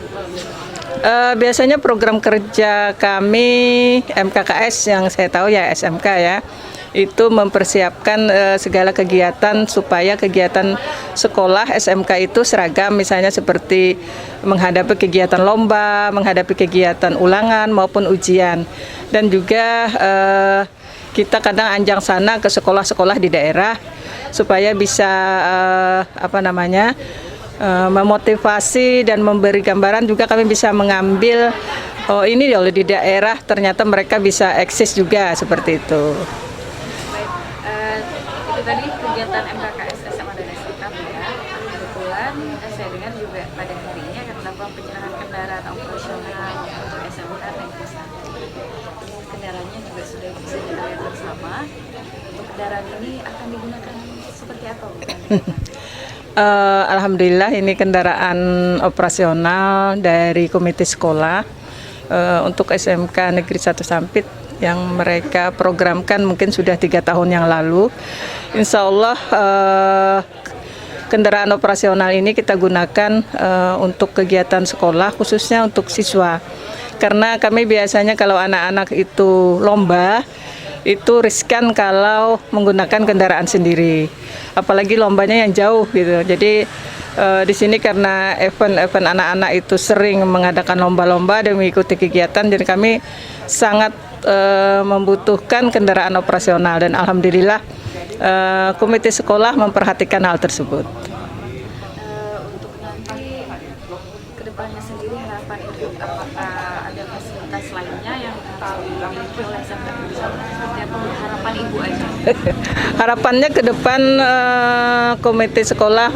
Biasanya program kerja kami MKKS yang saya tahu ya SMK ya, itu mempersiapkan segala kegiatan supaya kegiatan sekolah SMK itu seragam, misalnya seperti menghadapi kegiatan lomba, menghadapi kegiatan ulangan maupun ujian. Dan juga kita kadang anjang sana ke sekolah-sekolah di daerah supaya bisa memotivasi dan memberi gambaran. Juga kami bisa mengambil ini loh di daerah ternyata mereka bisa eksis juga seperti itu. Itu tadi kegiatan MKKS SMA dan SMK ya. Kebetulan saya dengar juga pada hari ini akan melakukan penyerahan kendaraan operasional untuk SMK Negeri 1. Kendaraannya juga sudah bisa kita lihat bersama. Untuk kendaraan ini akan digunakan seperti apa, Bu? Alhamdulillah ini kendaraan operasional dari komite sekolah untuk SMK Negeri 1 Sampit yang mereka programkan mungkin sudah 3 tahun yang lalu. Insya Allah kendaraan operasional ini kita gunakan untuk kegiatan sekolah khususnya untuk siswa. Karena kami biasanya kalau anak-anak itu lomba itu riskan kalau menggunakan kendaraan sendiri, apalagi lombanya yang jauh gitu. Jadi di sini karena event anak-anak itu sering mengadakan lomba-lomba dan mengikuti kegiatan, jadi kami sangat membutuhkan kendaraan operasional dan alhamdulillah komite sekolah memperhatikan hal tersebut. Untuk nanti kedepannya sendiri harapan Ibu, apakah ada fasilitas lainnya yang dimiliki oleh SMK seperti apa harapan Ibu aja? Harapannya ke depan komite sekolah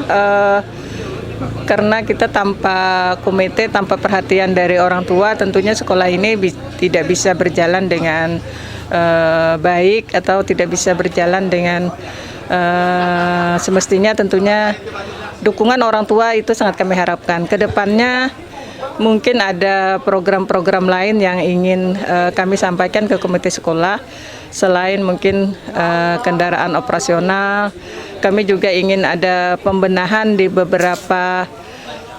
karena kita tanpa komite, tanpa perhatian dari orang tua, tentunya sekolah ini tidak bisa berjalan dengan baik atau tidak bisa berjalan dengan semestinya. Tentunya dukungan orang tua itu sangat kami harapkan. Kedepannya mungkin ada program-program lain yang ingin kami sampaikan ke komite sekolah. Selain mungkin kendaraan operasional, kami juga ingin ada pembenahan di beberapa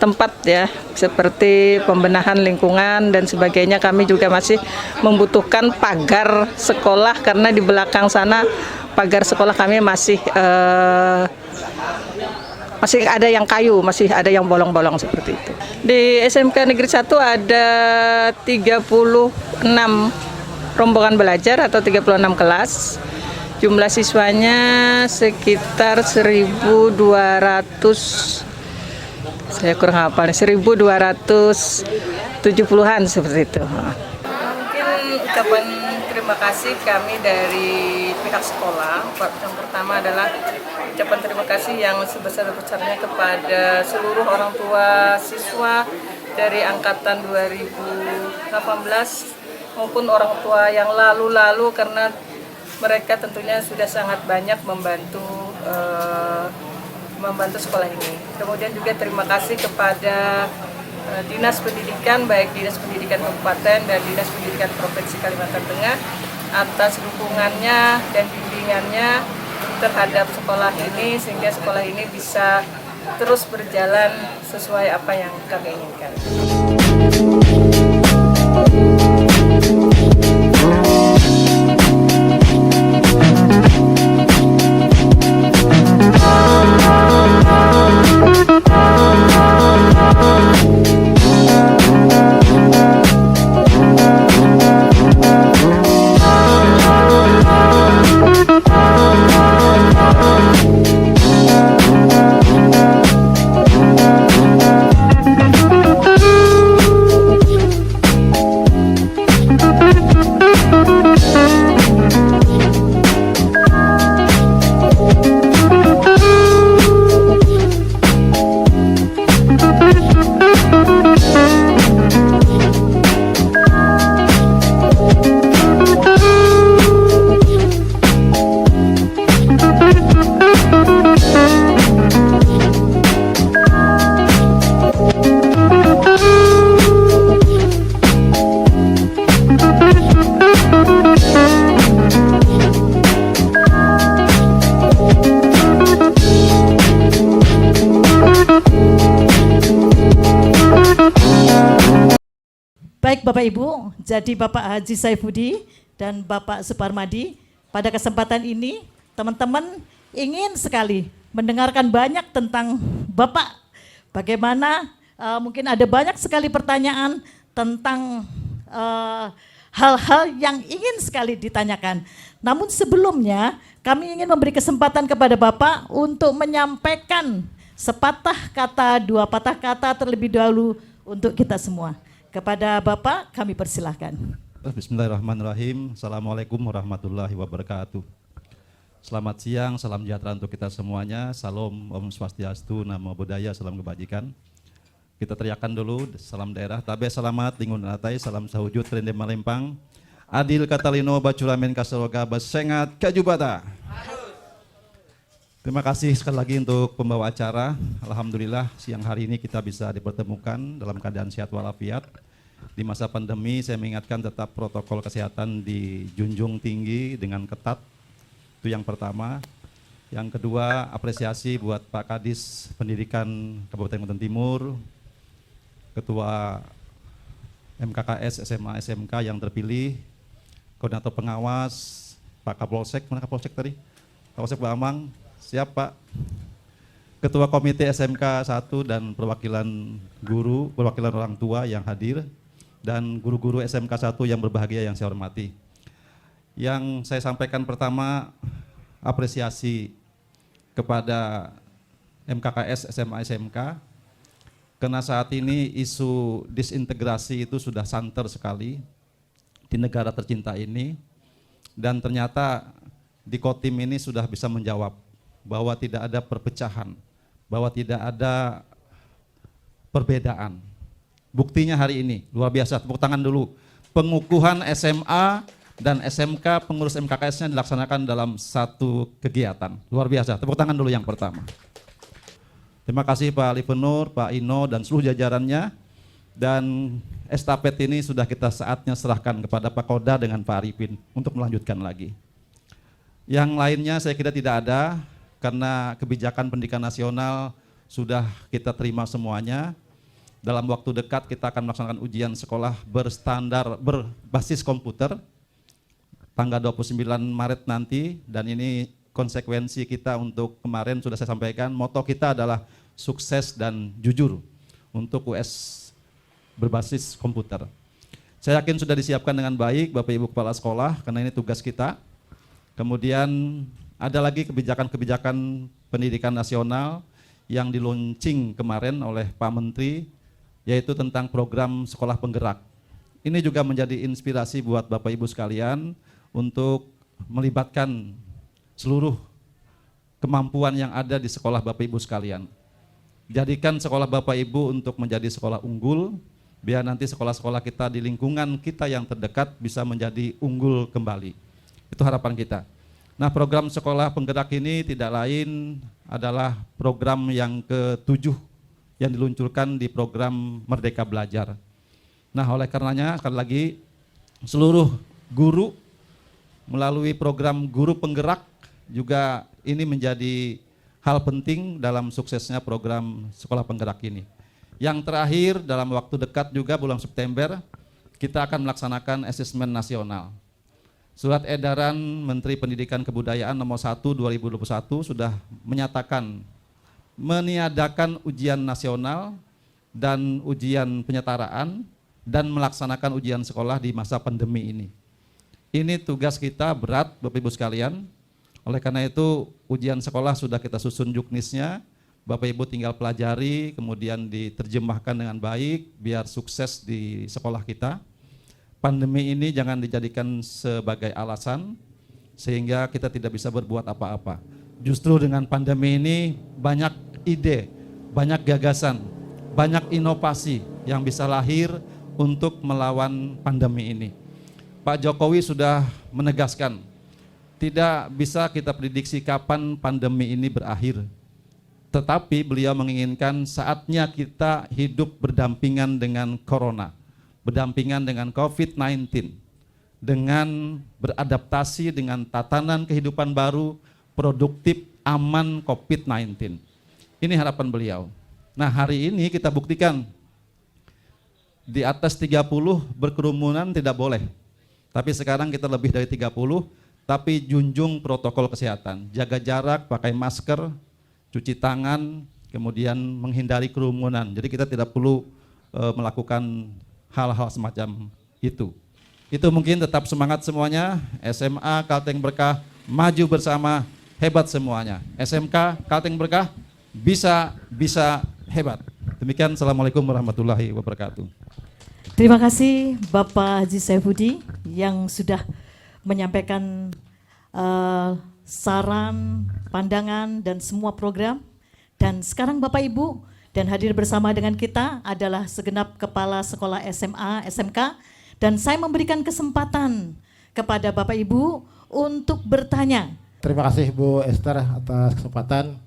tempat ya, seperti pembenahan lingkungan dan sebagainya. Kami juga masih membutuhkan pagar sekolah karena di belakang sana pagar sekolah kami masih ada yang kayu, masih ada yang bolong-bolong seperti itu. Di SMK Negeri 1 ada 36 rombongan belajar atau 36 kelas. Jumlah siswanya sekitar 1.200, saya kurang hafal, 1.270-an seperti itu. Mungkin ucapan terima kasih kami dari pihak sekolah. Yang pertama adalah ucapan terima kasih yang sebesar-besarnya kepada seluruh orang tua siswa dari angkatan 2018 maupun orang tua yang lalu-lalu, karena mereka tentunya sudah sangat banyak membantu sekolah ini. Kemudian juga terima kasih kepada Dinas Pendidikan, baik Dinas Pendidikan Kabupaten dan Dinas Pendidikan Provinsi Kalimantan Tengah atas dukungannya dan bimbingannya terhadap sekolah ini, sehingga sekolah ini bisa terus berjalan sesuai apa yang kami inginkan. Bapak Ibu, jadi Bapak Haji Saifuddin dan Bapak Suparmadi, pada kesempatan ini teman-teman ingin sekali mendengarkan banyak tentang Bapak. Bagaimana mungkin ada banyak sekali pertanyaan tentang hal-hal yang ingin sekali ditanyakan. Namun sebelumnya kami ingin memberi kesempatan kepada Bapak untuk menyampaikan sepatah kata, dua patah kata terlebih dahulu untuk kita semua. Kepada Bapak kami persilahkan. Bismillahirrahmanirrahim. Assalamualaikum warahmatullahi wabarakatuh. Selamat siang, salam sejahtera untuk kita semuanya. Salam, Om Swastiastu, Namo Buddhaya, salam kebajikan. Kita teriakan dulu, salam daerah. Tabe selamat, lingun atai, salam sahujud, trende malempang. Adil katalino, bacuramen kasaroga, basengat, kajubata. Terima kasih sekali lagi untuk pembawa acara. Alhamdulillah siang hari ini kita bisa dipertemukan dalam keadaan sehat walafiat. Di masa pandemi saya mengingatkan tetap protokol kesehatan dijunjung tinggi dengan ketat. Itu yang pertama. Yang kedua, apresiasi buat Pak Kadis Pendidikan Kabupaten Kutai Timur, Ketua MKKS SMA SMK yang terpilih, Koordinator Pengawas, Pak Kapolsek, mana Kapolsek tadi? Kapolsek Pak Amang. Siap Pak. Ketua Komite SMK 1 dan perwakilan guru, perwakilan orang tua yang hadir, dan guru-guru SMK 1 yang berbahagia yang saya hormati. Yang saya sampaikan pertama, apresiasi kepada MKKS SMA SMK, karena saat ini isu disintegrasi itu sudah santer sekali di negara tercinta ini, dan ternyata di Kotim ini sudah bisa menjawab bahwa tidak ada perpecahan, bahwa tidak ada perbedaan. Buktinya hari ini, luar biasa, tepuk tangan dulu. Pengukuhan SMA dan SMK, pengurus MKKS-nya dilaksanakan dalam satu kegiatan. Luar biasa, tepuk tangan dulu yang pertama. Terima kasih Pak Livenur, Pak Ino, dan seluruh jajarannya. Dan estafet ini sudah kita saatnya serahkan kepada Pak Koda dengan Pak Arifin untuk melanjutkan lagi. Yang lainnya saya kira tidak ada, karena kebijakan pendidikan nasional sudah kita terima semuanya. Dalam waktu dekat kita akan melaksanakan ujian sekolah berbasis komputer tanggal 29 Maret nanti, dan ini konsekuensi kita untuk kemarin sudah saya sampaikan, moto kita adalah sukses dan jujur untuk US berbasis komputer. Saya yakin sudah disiapkan dengan baik Bapak Ibu Kepala Sekolah, karena ini tugas kita. Kemudian ada lagi kebijakan-kebijakan pendidikan nasional yang diluncing kemarin oleh Pak Menteri, yaitu tentang program sekolah penggerak. Ini juga menjadi inspirasi buat Bapak Ibu sekalian untuk melibatkan seluruh kemampuan yang ada di sekolah Bapak Ibu sekalian. Jadikan sekolah Bapak Ibu untuk menjadi sekolah unggul, biar nanti sekolah-sekolah kita di lingkungan kita yang terdekat bisa menjadi unggul kembali. Itu harapan kita. Nah, program sekolah penggerak ini tidak lain adalah program yang ke-7 yang diluncurkan di program Merdeka Belajar. Nah, oleh karenanya sekali lagi seluruh guru melalui program guru penggerak juga ini menjadi hal penting dalam suksesnya program sekolah penggerak ini. Yang terakhir, dalam waktu dekat juga bulan September kita akan melaksanakan asesmen nasional. Surat edaran Menteri Pendidikan Kebudayaan nomor 1 2021 sudah menyatakan meniadakan ujian nasional dan ujian penyetaraan dan melaksanakan ujian sekolah di masa pandemi ini. Ini tugas kita berat Bapak Ibu sekalian. Oleh karena itu ujian sekolah sudah kita susun juknisnya. Bapak Ibu tinggal pelajari, kemudian diterjemahkan dengan baik biar sukses di sekolah kita. Pandemi ini jangan dijadikan sebagai alasan sehingga kita tidak bisa berbuat apa-apa. Justru dengan pandemi ini banyak ide, banyak gagasan, banyak inovasi yang bisa lahir untuk melawan pandemi ini. Pak Jokowi sudah menegaskan, tidak bisa kita prediksi kapan pandemi ini berakhir. Tetapi beliau menginginkan saatnya kita hidup berdampingan dengan corona, berdampingan dengan COVID-19, dengan beradaptasi dengan tatanan kehidupan baru, produktif, aman COVID-19. Ini harapan beliau. Nah, hari ini kita buktikan di atas 30 berkerumunan tidak boleh. Tapi sekarang kita lebih dari 30, tapi junjung protokol kesehatan. Jaga jarak, pakai masker, cuci tangan, kemudian menghindari kerumunan. Jadi kita tidak perlu melakukan hal-hal semacam itu. Itu mungkin, tetap semangat semuanya. SMA Kalteng Berkah maju bersama, hebat semuanya. SMK Kalteng Berkah bisa hebat. Demikian, assalamualaikum warahmatullahi wabarakatuh. Terima kasih Bapak Haji Saifuddin yang sudah menyampaikan saran, pandangan, dan semua program. Dan sekarang Bapak Ibu, dan hadir bersama dengan kita adalah segenap kepala sekolah SMA, SMK, dan saya memberikan kesempatan kepada Bapak Ibu untuk bertanya. Terima kasih Bu Esther atas kesempatan.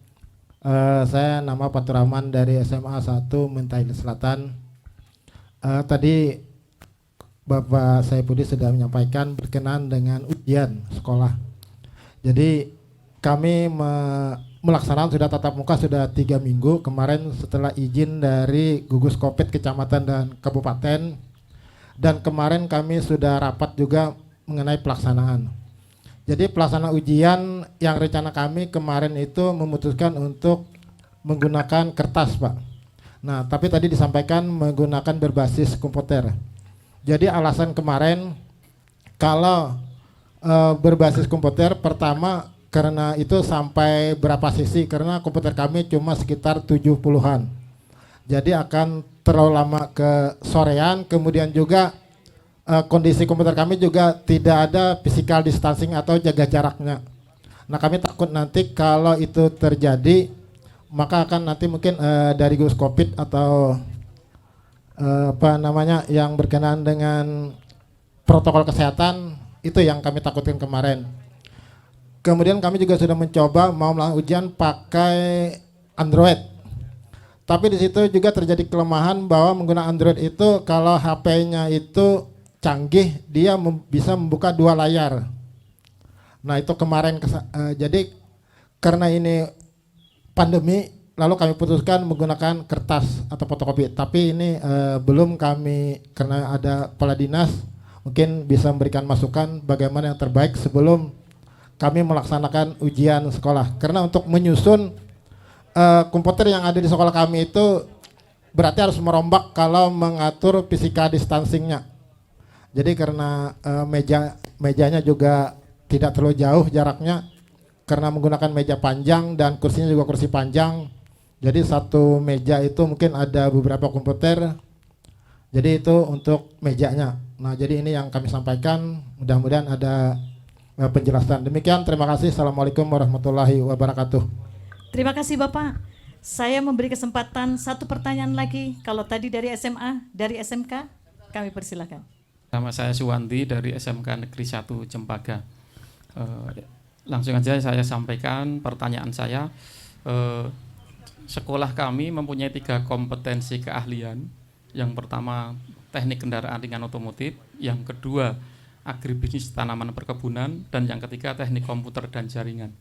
Saya nama Fatur Rahman dari SMA 1 Mentaili Selatan. Tadi Bapak Saifuddin sudah menyampaikan berkenaan dengan ujian sekolah. Jadi kami melaksanakan sudah tatap muka sudah 3 minggu kemarin setelah izin dari gugus Covid kecamatan dan kabupaten, dan kemarin kami sudah rapat juga mengenai pelaksanaan. Jadi pelaksanaan ujian yang rencana kami kemarin itu memutuskan untuk menggunakan kertas, Pak. Nah, tapi tadi disampaikan menggunakan berbasis komputer. Jadi alasan kemarin kalau berbasis komputer, pertama karena itu sampai berapa sisi, karena komputer kami cuma sekitar 70-an. Jadi akan terlalu lama ke sorean, kemudian juga kondisi komputer kami juga tidak ada physical distancing atau jaga jaraknya. Nah, kami takut nanti kalau itu terjadi, maka akan nanti mungkin dari gugus Covid atau yang berkenaan dengan protokol kesehatan, itu yang kami takutkan kemarin. Kemudian kami juga sudah mencoba mau melakukan ujian pakai Android. Tapi di situ juga terjadi kelemahan bahwa menggunakan Android itu kalau HP-nya itu canggih, dia bisa membuka 2 layar. Nah, itu kemarin jadi karena ini pandemi, lalu kami putuskan menggunakan kertas atau fotokopi. Tapi ini belum kami, karena ada kepala dinas mungkin bisa memberikan masukan bagaimana yang terbaik sebelum kami melaksanakan ujian sekolah. Karena untuk menyusun komputer yang ada di sekolah kami itu berarti harus merombak kalau mengatur physical distancing-nya. Jadi karena mejanya juga tidak terlalu jauh jaraknya, karena menggunakan meja panjang dan kursinya juga kursi panjang. Jadi satu meja itu mungkin ada beberapa komputer. Jadi itu untuk mejanya. Nah, jadi ini yang kami sampaikan. Mudah-mudahan ada penjelasan. Demikian, terima kasih. Assalamualaikum warahmatullahi wabarakatuh. Terima kasih Bapak. Saya memberi kesempatan satu pertanyaan lagi. Kalau tadi dari SMA, dari SMK, kami persilakan. Nama saya Suwanti dari SMK Negeri 1 Cempaka. Langsung aja saya sampaikan pertanyaan saya. Sekolah kami mempunyai 3 kompetensi keahlian. Yang pertama teknik kendaraan ringan otomotif, yang kedua agribisnis tanaman perkebunan, dan yang ketiga teknik komputer dan jaringan.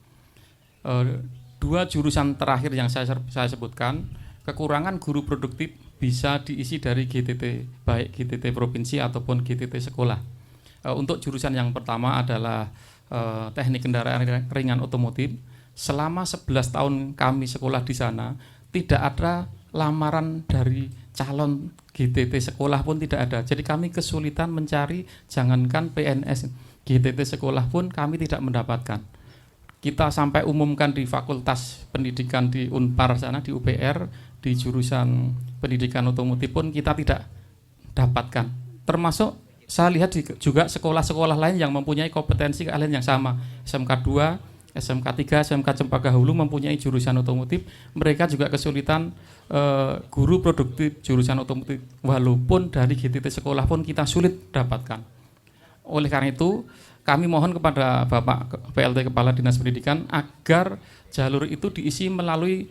2 jurusan terakhir yang saya sebutkan, kekurangan guru produktif bisa diisi dari GTT, baik GTT provinsi ataupun GTT sekolah. Untuk jurusan yang pertama adalah teknik kendaraan ringan otomotif. Selama 11 tahun kami sekolah di sana, tidak ada lamaran dari calon GTT sekolah pun tidak ada. Jadi kami kesulitan mencari, jangankan PNS, GTT sekolah pun kami tidak mendapatkan. Kita sampai umumkan di Fakultas Pendidikan di Unpar sana, di UPR, di jurusan pendidikan otomotif pun kita tidak dapatkan. Termasuk saya lihat juga sekolah-sekolah lain yang mempunyai kompetensi keahlian yang sama. SMK 2, SMK 3, SMK Cempaka Hulu mempunyai jurusan otomotif. Mereka juga kesulitan guru produktif jurusan otomotif. Walaupun dari GTT sekolah pun kita sulit dapatkan. Oleh karena itu, kami mohon kepada Bapak PLT Kepala Dinas Pendidikan agar jalur itu diisi melalui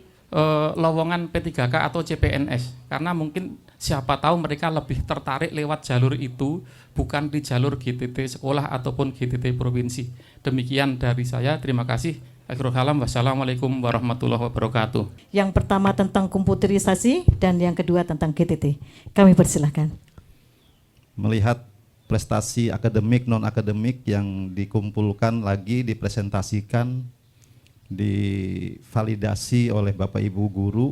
lowongan P3K atau CPNS, karena mungkin siapa tahu mereka lebih tertarik lewat jalur itu, bukan di jalur GTT sekolah ataupun GTT provinsi. Demikian dari saya, terima kasih. Akhirul kalam, wassalamualaikum warahmatullahi wabarakatuh. Yang pertama tentang komputerisasi dan yang kedua tentang GTT. Kami persilahkan. melihat prestasi akademik, non-akademik yang dikumpulkan lagi, dipresentasikan, divalidasi oleh Bapak Ibu guru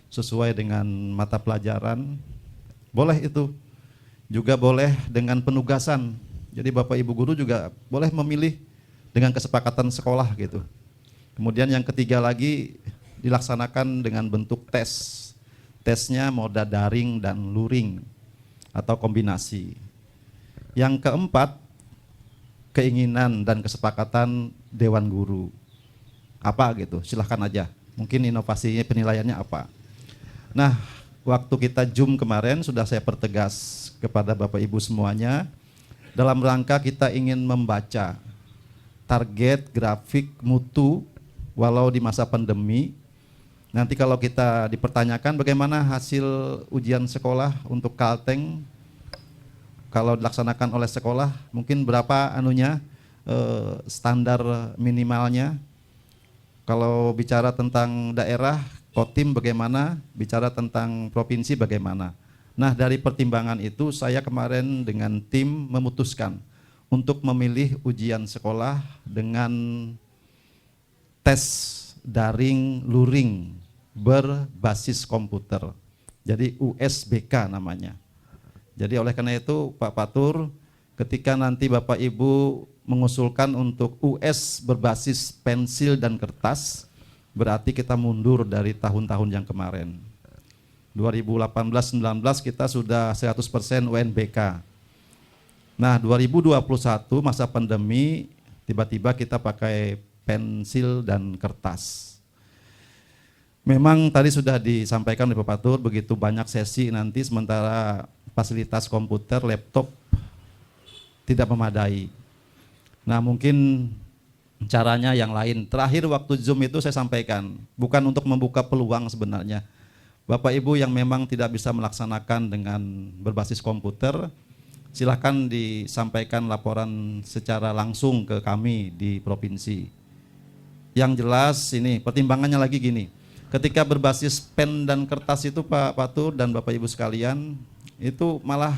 sesuai dengan mata pelajaran. Boleh itu. Juga boleh dengan penugasan. Jadi Bapak Ibu guru juga boleh memilih dengan kesepakatan sekolah gitu. Kemudian yang ketiga lagi dilaksanakan dengan bentuk tes. Tesnya moda daring dan luring atau kombinasi. Yang keempat, keinginan dan kesepakatan Dewan Guru. Apa gitu, silahkan aja. Mungkin inovasinya, penilaiannya apa. Nah, waktu kita Zoom kemarin sudah saya pertegas kepada Bapak Ibu semuanya, dalam rangka kita ingin membaca target grafik mutu walau di masa pandemi. Nanti kalau kita dipertanyakan bagaimana hasil ujian sekolah untuk Kalteng, kalau dilaksanakan oleh sekolah, mungkin berapa standar minimalnya. Kalau bicara tentang daerah, Kotim bagaimana, bicara tentang provinsi bagaimana. Nah, dari pertimbangan itu saya kemarin dengan tim memutuskan untuk memilih ujian sekolah dengan tes daring luring berbasis komputer. Jadi USBK namanya. Jadi oleh karena itu Pak Patur, ketika nanti Bapak Ibu mengusulkan untuk US berbasis pensil dan kertas, berarti kita mundur dari tahun-tahun yang kemarin. 2018-19 kita sudah 100% UNBK. Nah, 2021 masa pandemi tiba-tiba kita pakai pensil dan kertas. Memang tadi sudah disampaikan oleh Pak Patur begitu banyak sesi nanti sementara fasilitas komputer, laptop tidak memadai. Nah, mungkin caranya yang lain. Terakhir waktu Zoom itu saya sampaikan, bukan untuk membuka peluang sebenarnya. Bapak Ibu yang memang tidak bisa melaksanakan dengan berbasis komputer, silakan disampaikan laporan secara langsung ke kami di provinsi. Yang jelas ini pertimbangannya lagi gini, ketika berbasis pen dan kertas itu Pak Patur dan Bapak Ibu sekalian, itu malah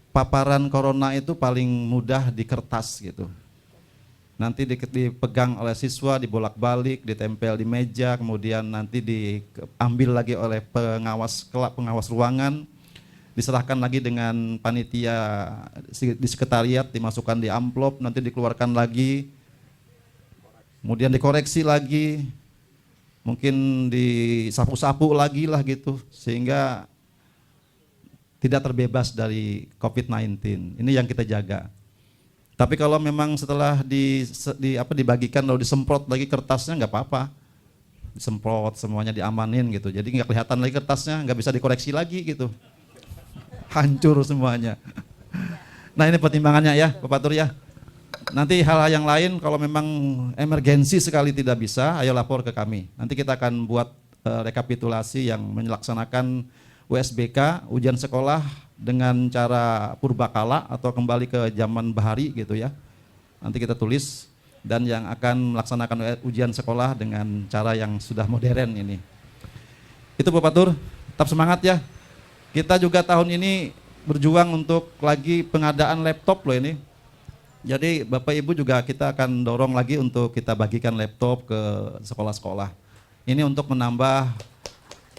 paparan corona itu paling mudah di kertas gitu. Nanti dipegang oleh siswa, dibolak-balik, ditempel di meja, kemudian nanti diambil lagi oleh pengawas ruangan, diserahkan lagi dengan panitia di sekretariat, dimasukkan di amplop, nanti dikeluarkan lagi, kemudian dikoreksi lagi, mungkin disapu-sapu lagi lah gitu, sehingga tidak terbebas dari COVID-19. Ini yang kita jaga. Tapi kalau memang setelah dibagikan lalu disemprot lagi kertasnya nggak apa-apa, disemprot semuanya diamanin gitu. Jadi nggak kelihatan lagi kertasnya, nggak bisa dikoreksi lagi gitu, hancur semuanya. Nah ini pertimbangannya ya, Pak Patur ya. Nanti hal-hal yang lain kalau memang emergensi sekali tidak bisa, ayo lapor ke kami. Nanti kita akan buat rekapitulasi yang melaksanakan USBK, ujian sekolah dengan cara purbakala atau kembali ke zaman bahari gitu ya. Nanti kita tulis, dan yang akan melaksanakan ujian sekolah dengan cara yang sudah modern ini. Itu Pak Patur, tetap semangat ya. Kita juga tahun ini berjuang untuk lagi pengadaan laptop loh ini. Jadi Bapak Ibu juga kita akan dorong lagi untuk kita bagikan laptop ke sekolah-sekolah. Ini untuk menambah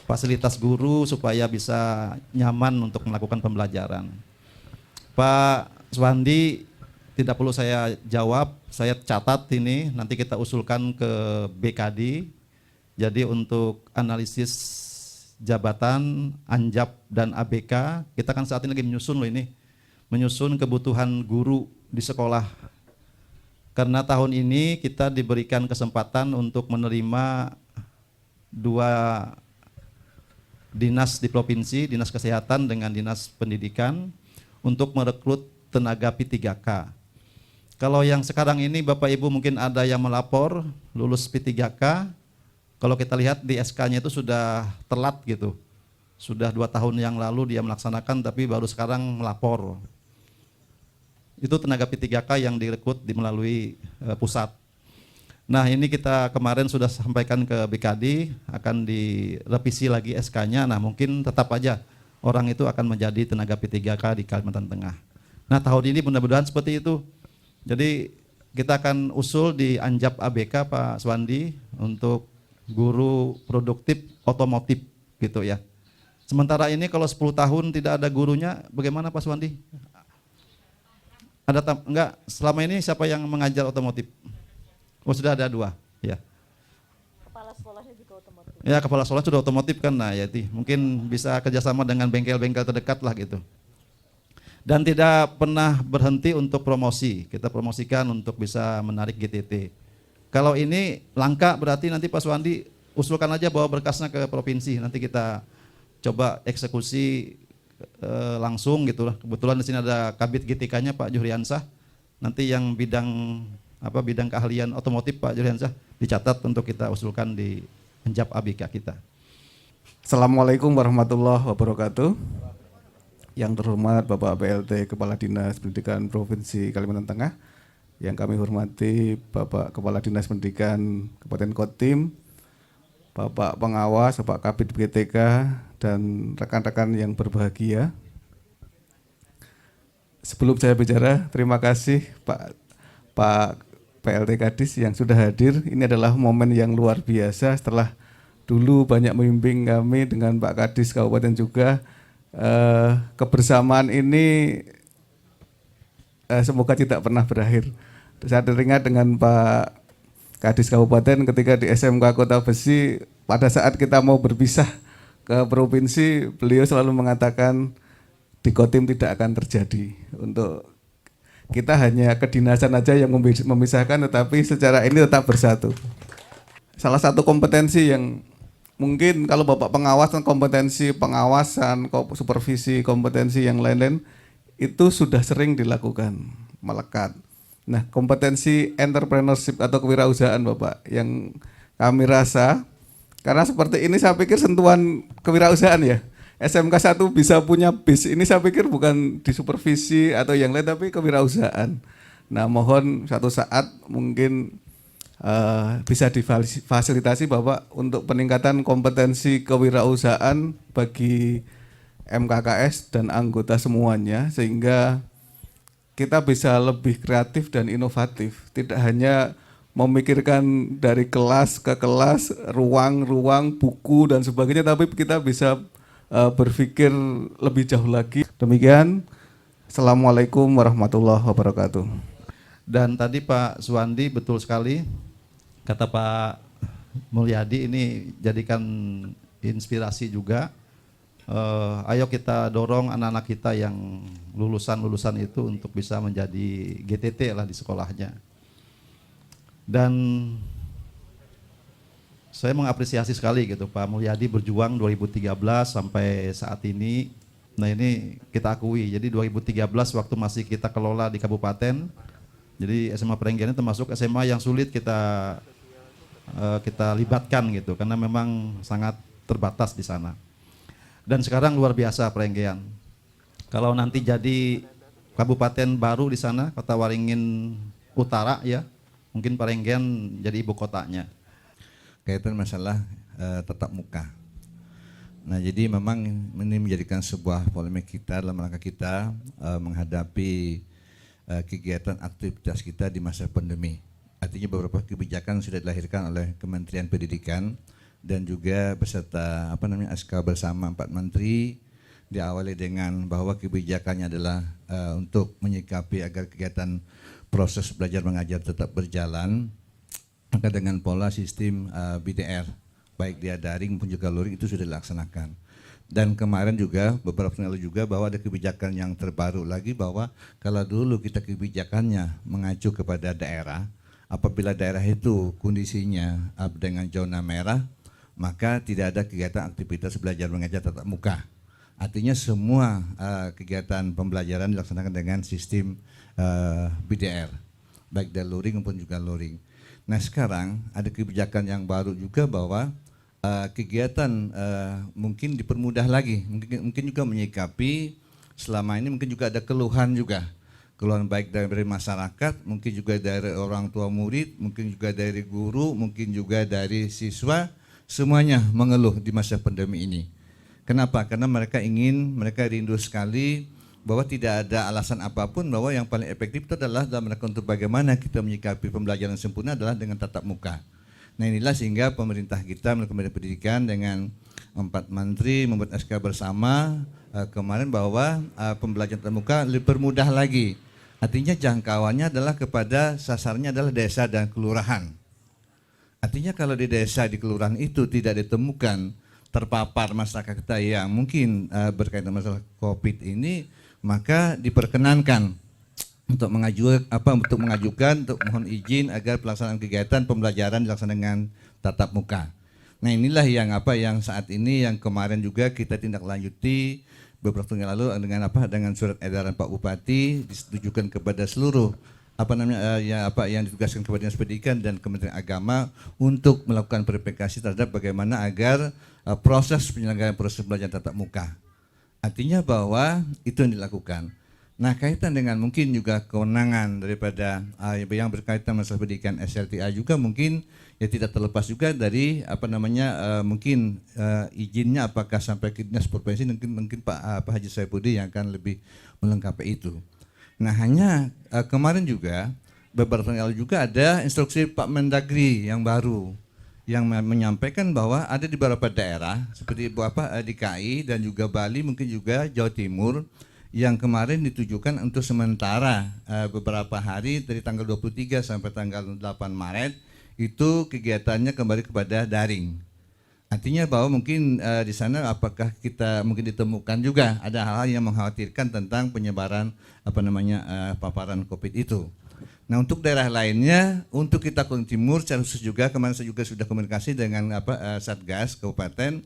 fasilitas guru supaya bisa nyaman untuk melakukan pembelajaran. Pak Swandi, tidak perlu saya jawab, saya catat ini, nanti kita usulkan ke BKD. Jadi untuk analisis jabatan, Anjab dan ABK, kita kan saat ini lagi menyusun loh ini, menyusun kebutuhan guru di sekolah. Karena tahun ini kita diberikan kesempatan untuk menerima 2 dinas di provinsi, dinas kesehatan dengan dinas pendidikan untuk merekrut tenaga P3K. Kalau yang sekarang ini Bapak Ibu mungkin ada yang melapor lulus P3K, kalau kita lihat di SK-nya itu sudah telat gitu. Sudah 2 tahun yang lalu dia melaksanakan tapi baru sekarang melapor. Itu tenaga P3K yang direkrut melalui pusat. Nah ini kita kemarin sudah sampaikan ke BKD, akan direvisi lagi SK-nya. Nah mungkin tetap aja orang itu akan menjadi tenaga P3K di Kalimantan Tengah. Nah, tahun ini mudah-mudahan seperti itu. Jadi kita akan usul di Anjap ABK Pak Swandi untuk guru produktif otomotif gitu ya. Sementara ini kalau 10 tahun tidak ada gurunya, bagaimana Pak Swandi? Enggak, selama ini siapa yang mengajar otomotif? Oh, sudah ada 2, ya. Kepala sekolahnya juga otomotif. Ya, kepala sekolah sudah otomotif kan, nah ya mungkin bisa kerjasama dengan bengkel-bengkel terdekat lah gitu. Dan tidak pernah berhenti untuk promosi, kita promosikan untuk bisa menarik GTT. Kalau ini langka berarti nanti Pak Swandi usulkan aja bawa berkasnya ke provinsi, nanti kita coba eksekusi langsung gitu lah. Kebetulan di sini ada Kabid GTK-nya Pak Juhriansah, nanti yang bidang keahlian otomotif Pak Juhriansah dicatat untuk kita usulkan di Anjap ABK kita. Assalamualaikum warahmatullahi wabarakatuh. Yang terhormat Bapak PLT Kepala Dinas Pendidikan Provinsi Kalimantan Tengah, yang kami hormati Bapak Kepala Dinas Pendidikan Kabupaten Kotim, Bapak Pengawas, Bapak Kabid GTK, dan rekan-rekan yang berbahagia. Sebelum saya bicara, terima kasih Pak PLT Kadis yang sudah hadir. Ini adalah momen yang luar biasa setelah dulu banyak membimbing kami dengan Pak Kadis Kabupaten juga. Kebersamaan ini semoga tidak pernah berakhir. Saya teringat dengan Pak Kadis Kabupaten ketika di SMK Kota Besi, pada saat kita mau berpisah ke provinsi, beliau selalu mengatakan di Kotim tidak akan terjadi. Untuk kita hanya kedinasan aja yang memisahkan, tetapi secara ini tetap bersatu. Salah satu kompetensi yang mungkin kalau Bapak pengawas, kompetensi pengawasan, supervisi, kompetensi yang lain-lain itu sudah sering dilakukan, melekat. Nah, kompetensi entrepreneurship atau kewirausahaan Bapak yang kami rasa, karena seperti ini saya pikir sentuhan kewirausahaan ya. SMK 1 bisa punya bis, ini saya pikir bukan di supervisi atau yang lain, tapi kewirausahaan. Nah, mohon suatu saat mungkin bisa difasilitasi Bapak untuk peningkatan kompetensi kewirausahaan bagi MKKS dan anggota semuanya, sehingga kita bisa lebih kreatif dan inovatif, tidak hanya memikirkan dari kelas ke kelas, ruang-ruang, buku dan sebagainya, tapi kita bisa berpikir lebih jauh lagi. Demikian, Assalamualaikum warahmatullahi wabarakatuh. Dan tadi Pak Suwandi betul sekali, kata Pak Mulyadi, ini jadikan inspirasi juga. Ayo kita dorong anak-anak kita yang lulusan itu untuk bisa menjadi GTT lah di sekolahnya. Dan saya mengapresiasi sekali gitu Pak Mulyadi berjuang 2013 sampai saat ini. Nah, ini kita akui. Jadi 2013 waktu masih kita kelola di kabupaten, jadi SMA Perenggian ini termasuk SMA yang sulit kita libatkan gitu, karena memang sangat terbatas di sana. Dan sekarang luar biasa Perenggian. Kalau nanti jadi kabupaten baru di sana, Kota Waringin Utara ya, mungkin Perenggian jadi ibu kotanya. Kaitan masalah tatap muka. Nah, jadi memang ini menjadikan sebuah polemik kita dalam rangka kita menghadapi kegiatan aktivitas kita di masa pandemi. Artinya beberapa kebijakan sudah dilahirkan oleh Kementerian Pendidikan dan juga beserta SK bersama 4 menteri, diawali dengan bahwa kebijakannya adalah untuk menyikapi agar kegiatan proses belajar mengajar tetap berjalan, maka dengan pola sistem BDR, baik dia daring maupun juga luring, itu sudah dilaksanakan. Dan kemarin juga beberapa tahun lalu juga bahwa ada kebijakan yang terbaru lagi, bahwa kalau dulu kita kebijakannya mengacu kepada daerah, apabila daerah itu kondisinya dengan zona merah, maka tidak ada kegiatan aktivitas belajar mengajar tatap muka. Artinya semua kegiatan pembelajaran dilaksanakan dengan sistem BDR, baik dari luring maupun juga luring. Nah, sekarang ada kebijakan yang baru juga bahwa kegiatan mungkin dipermudah lagi, mungkin juga menyikapi selama ini mungkin juga ada keluhan juga. Keluhan baik dari masyarakat, mungkin juga dari orang tua murid, mungkin juga dari guru, mungkin juga dari siswa, semuanya mengeluh di masa pandemi ini. Kenapa? Karena mereka rindu sekali bahwa tidak ada alasan apapun bahwa yang paling efektif itu adalah dalam rangka untuk bagaimana kita menyikapi pembelajaran sempurna adalah dengan tatap muka. Nah inilah sehingga pemerintah kita melalui Kementerian Pendidikan dengan 4 menteri membuat SK bersama kemarin bahwa pembelajaran tatap muka lebih mudah lagi. Artinya jangkauannya adalah kepada sasarannya adalah desa dan kelurahan. Artinya kalau di desa di kelurahan itu tidak ditemukan terpapar masyarakat kita yang mungkin berkaitan masalah COVID ini, maka diperkenankan untuk mengajukan untuk mohon izin agar pelaksanaan kegiatan pembelajaran dilaksanakan dengan tatap muka. Nah inilah yang saat ini yang kemarin juga kita tindak lanjuti beberapa tahun yang lalu dengan surat edaran Pak Bupati ditujukan kepada seluruh yang ditugaskan kepada Dinas Pendidikan dan Kementerian Agama untuk melakukan verifikasi terhadap bagaimana agar proses penyelenggaraan proses belajar tatap muka. Artinya bahwa itu yang dilakukan. Nah kaitan dengan mungkin juga kewenangan daripada yang berkaitan masalah pendidikan SLTA juga mungkin ya tidak terlepas juga dari mungkin izinnya apakah sampai ke dinas provinsi, mungkin Pak Haji Saifuddin yang akan lebih melengkapi itu. Nah hanya kemarin juga beberapa tahun lalu juga ada instruksi Pak Mendagri yang baru yang menyampaikan bahwa ada di beberapa daerah seperti DKI dan juga Bali, mungkin juga Jawa Timur yang kemarin ditujukan untuk sementara beberapa hari dari tanggal 23 sampai tanggal 8 Maret itu kegiatannya kembali kepada daring. Artinya bahwa mungkin di sana apakah kita mungkin ditemukan juga ada hal-hal yang mengkhawatirkan tentang penyebaran paparan COVID itu. Nah untuk daerah lainnya, untuk kita Kalimantan Timur secara khusus juga kemarin saya juga sudah komunikasi dengan Satgas Kabupaten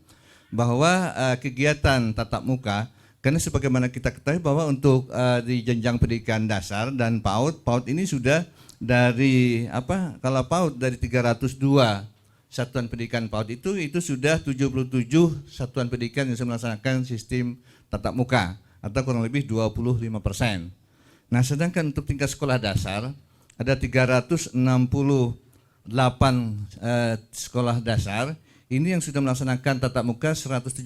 bahwa kegiatan tatap muka, karena sebagaimana kita ketahui bahwa untuk di jenjang pendidikan dasar dan PAUD ini sudah dari kalau PAUD dari 302 satuan pendidikan PAUD itu sudah 77 satuan pendidikan yang melaksanakan sistem tatap muka atau kurang lebih 25%. Nah sedangkan untuk tingkat sekolah dasar ada 368 sekolah dasar ini yang sudah melaksanakan tatap muka 173